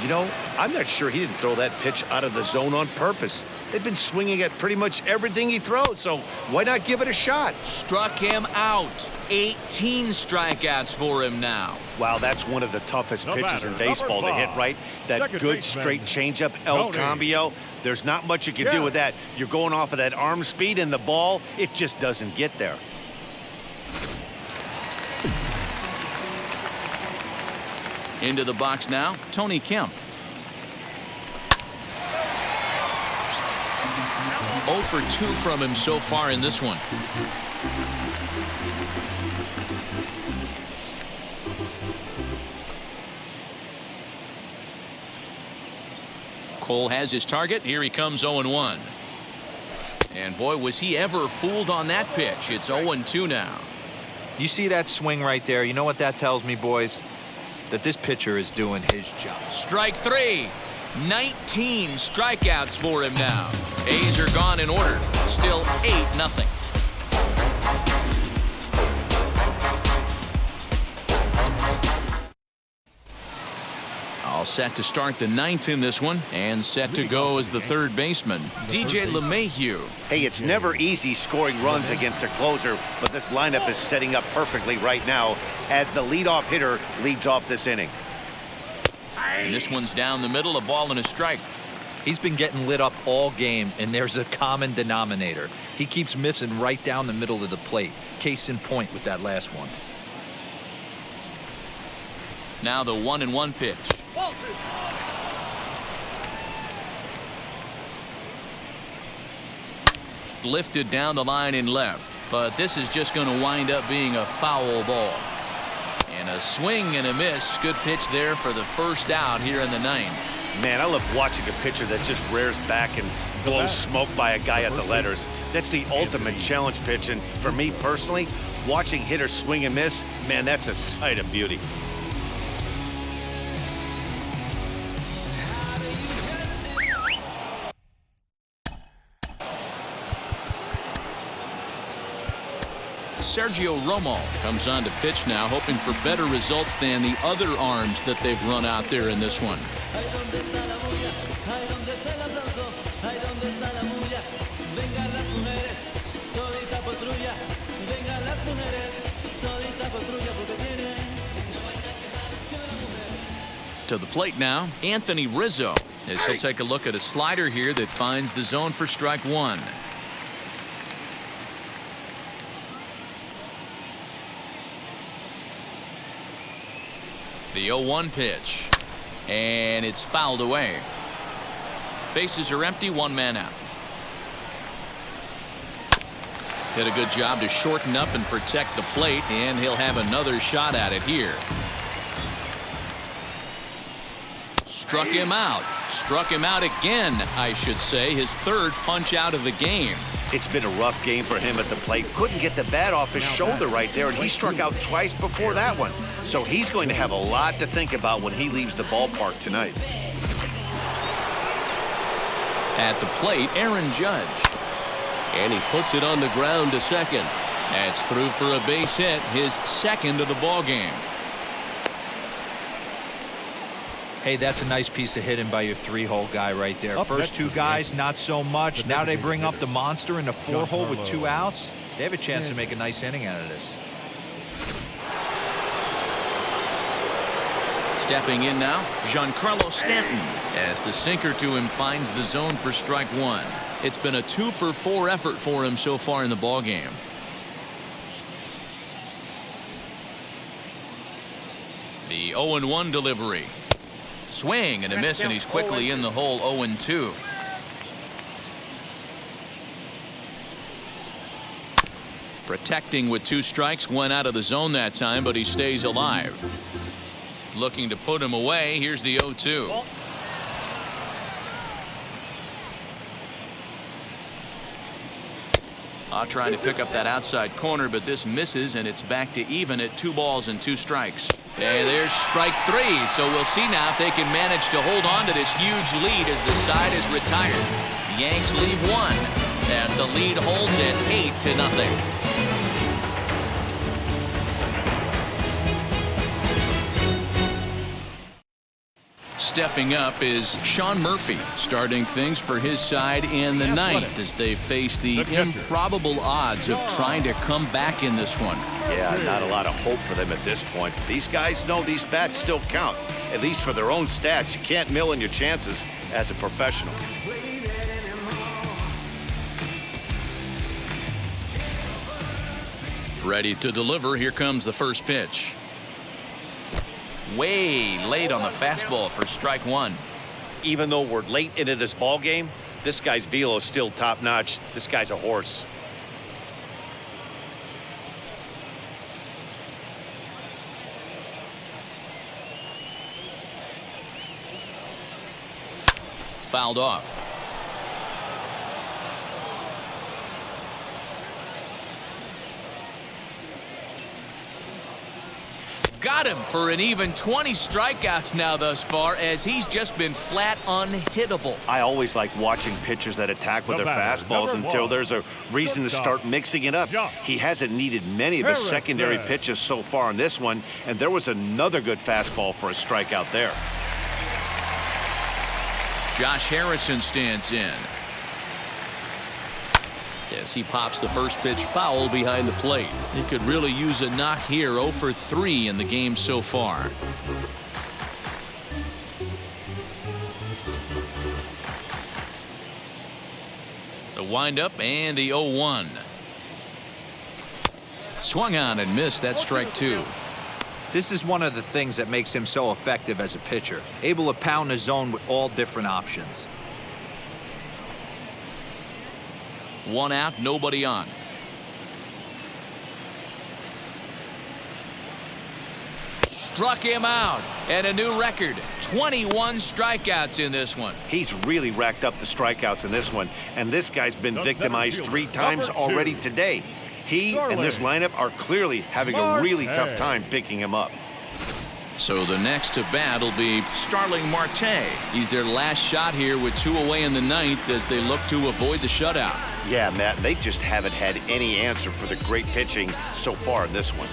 You know, I'm not sure he didn't throw that pitch out of the zone on purpose. They've been swinging at pretty much everything he throws, so why not give it a shot? Struck him out. 18 strikeouts for him now. Wow, that's one of the toughest The pitches batter, in baseball to number hit, right? That second good baseman, straight changeup, El Tony. Cambio. There's not much you can do with that. You're going off of that arm speed, and the ball, it just doesn't get there. Into the box now, Tony Kemp. 0 for 2 from him so far in this one. Cole has his target. Here he comes 0-1. And boy, was he ever fooled on that pitch. It's 0-2 now. You see that swing right there? You know what that tells me, boys? That this pitcher is doing his job. Strike 3. 19 strikeouts for him now. A's are gone in order. Still 8-0. All set to start the 9th in this one, and set to go as the third baseman, DJ LeMahieu. Hey, it's never easy scoring runs against a closer, but this lineup is setting up perfectly right now as the leadoff hitter leads off this inning. And this one's down the middle, a ball and a strike. He's been getting lit up all game, and there's a common denominator. He keeps missing right down the middle of the plate. Case in point with that last one. Now the 1-1 pitch. Lifted down the line in left, but this is just going to wind up being a foul ball. And a swing and a miss. Good pitch there for the first out here in the 9th. Man, I love watching a pitcher that just rears back and blows smoke by a guy at the letters. That's the ultimate challenge pitch, and for me personally, watching hitters swing and miss, man, that's a sight of beauty. Sergio Romo comes on to pitch now, hoping for better results than the other arms that they've run out there in this one. To the plate now, Anthony Rizzo, as he'll take a look at a slider here that finds the zone for strike 1. The 0-1 pitch, and it's fouled away. Bases are empty, 1 man out. Did a good job to shorten up and protect the plate, and he'll have another shot at it here. Struck him out. Struck him out again, I should say. His third punch out of the game. It's been a rough game for him at the plate. Couldn't get the bat off his shoulder right there, and he struck out twice before that one. So he's going to have a lot to think about when he leaves the ballpark tonight. At the plate, Aaron Judge. And he puts it on the ground to second. That's through for a base hit, his second of the ball game. Hey, that's a nice piece of hitting by your 3-hole guy right there. First two guys, not so much. Now they bring up the monster in the 4-hole with 2 outs. They have a chance to make a nice inning out of this. Stepping in now, Giancarlo Stanton, as the sinker to him finds the zone for strike 1. It's been a 2-for-4 effort for him so far in the ballgame. The 0-1 delivery. Swing and a miss, and he's quickly in the hole. 0-2. Protecting with 2 strikes, 1 out of the zone that time, but he stays alive. Looking to put him away. Here's the 0-2. Trying to pick up that outside corner, but this misses, and it's back to even at 2 balls and 2 strikes. And there's strike 3, so we'll see now if they can manage to hold on to this huge lead as the side is retired. The Yanks leave 1 as the lead holds at 8-0. Stepping up is Sean Murphy, starting things for his side in the 9th as they face the improbable odds of trying to come back in this one. Yeah, not a lot of hope for them at this point. These guys know these bats still count, at least for their own stats. You can't mill in your chances as a professional. Ready to deliver. Here comes the first pitch. Way late on the fastball for strike 1. Even though we're late into this ball game, this guy's velo is still top notch. This guy's a horse. Fouled off. Got him for an even 20 strikeouts now thus far, as he's just been flat unhittable. I always like watching pitchers that attack with their fastballs until there's a reason to start mixing it up. He hasn't needed many of his secondary pitches so far in this one, and there was another good fastball for a strikeout there. Josh Harrison stands in. As he pops the first pitch foul behind the plate. He could really use a knock here. 0 for 3 in the game so far. The windup and the 0-1. Swung on and missed. That's strike 2. This is one of the things that makes him so effective as a pitcher. Able to pound the zone with all different options. 1 out, nobody on. Struck him out, and a new record. 21 strikeouts in this one. He's really racked up the strikeouts in this one, and this guy's been victimized 3 times already today. He and this lineup are clearly having a really tough time picking him up. So the next to bat will be Starling Marte. He's their last shot here with 2 away in the 9th as they look to avoid the shutout. Yeah, Matt, they just haven't had any answer for the great pitching so far in this one.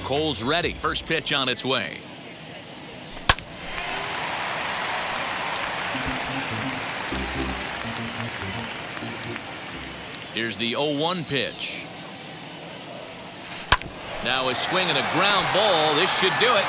Cole's ready. First pitch on its way. Here's the 0-1 pitch. Now a swing and a ground ball. This should do it.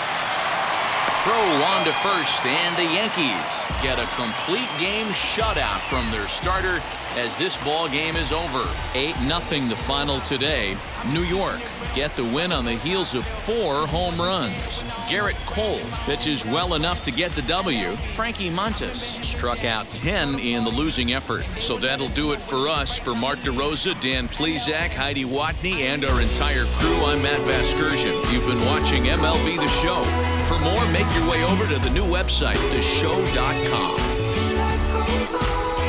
throw on to first, and the Yankees get a complete game shutout from their starter as this ball game is over. 8-0 the final today. New York get the win on the heels of 4 home runs. Garrett Cole pitches well enough to get the W. Frankie Montas struck out 10 in the losing effort. So that'll do it for us. For Mark DeRosa, Dan Plezak, Heidi Watney, and our entire crew, I'm Matt Vasgersian. You've been watching MLB The Show. For more, make your way over to the new website, theshow.com. Life goes on.